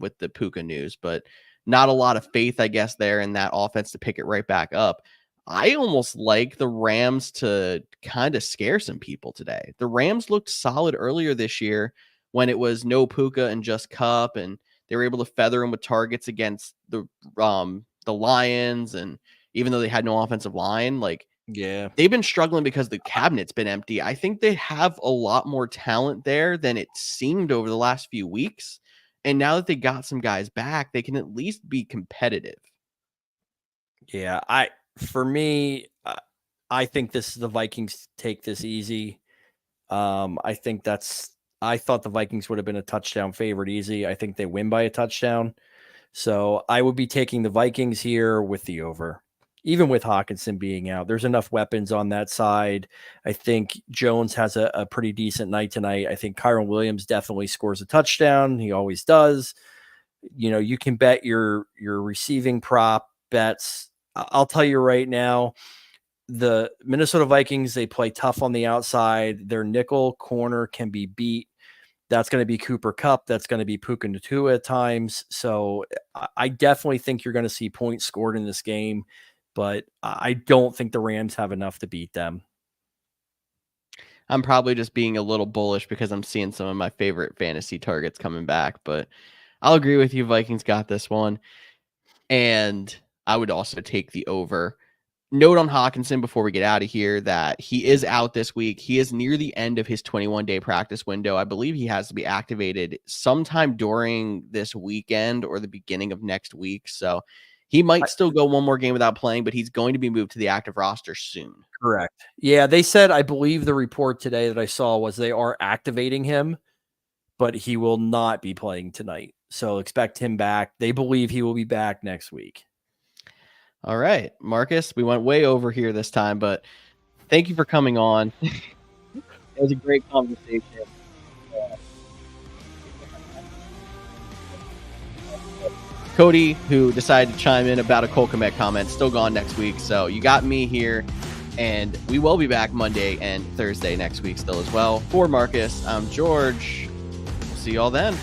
with the Puka news, but not a lot of faith, I guess, there in that offense to pick it right back up. I almost like the Rams to kind of scare some people today. The Rams looked solid earlier this year when it was no Puka and just Cup, and they were able to feather him with targets against the Lions, and even though they had no offensive line, like
now? Yeah.
they've been struggling because the cabinet's been empty. I think they have a lot more talent there than it seemed over the last few weeks. And now that they got some guys back, they can at least be competitive.
Yeah, for me, I think the Vikings take this easy. I thought the Vikings would have been a touchdown favorite easy. I think they win by a touchdown. So I would be taking the Vikings here with the over. Even with Hawkinson being out, there's enough weapons on that side. I think Jones has a pretty decent night tonight. I think Kyron Williams definitely scores a touchdown. He always does. You can bet your receiving prop bets. I'll tell you right now, the Minnesota Vikings, they play tough on the outside. Their nickel corner can be beat. That's going to be Cooper Kupp. That's going to be Puka Nacua at times. So I definitely think you're going to see points scored in this game, but I don't think the Rams have enough to beat them.
I'm probably just being a little bullish because I'm seeing some of my favorite fantasy targets coming back, but I'll agree with you. Vikings got this one. And I would also take the over. Note on Hawkinson before we get out of here that he is out this week. He is near the end of his 21-day practice window. I believe he has to be activated sometime during this weekend or the beginning of next week. So he might still go one more game without playing, but he's going to be moved to the active roster soon.
Correct. Yeah, they said, I believe the report today that I saw was they are activating him, but he will not be playing tonight. So expect him back. They believe he will be back next week.
All right, Marcus, we went way over here this time, but thank you for coming on. It was a great conversation. Cody, who decided to chime in about a Cole Kmet comment, still gone next week. So you got me here, and we will be back Monday and Thursday next week still as well. For Marcus, I'm George. We'll see you all then.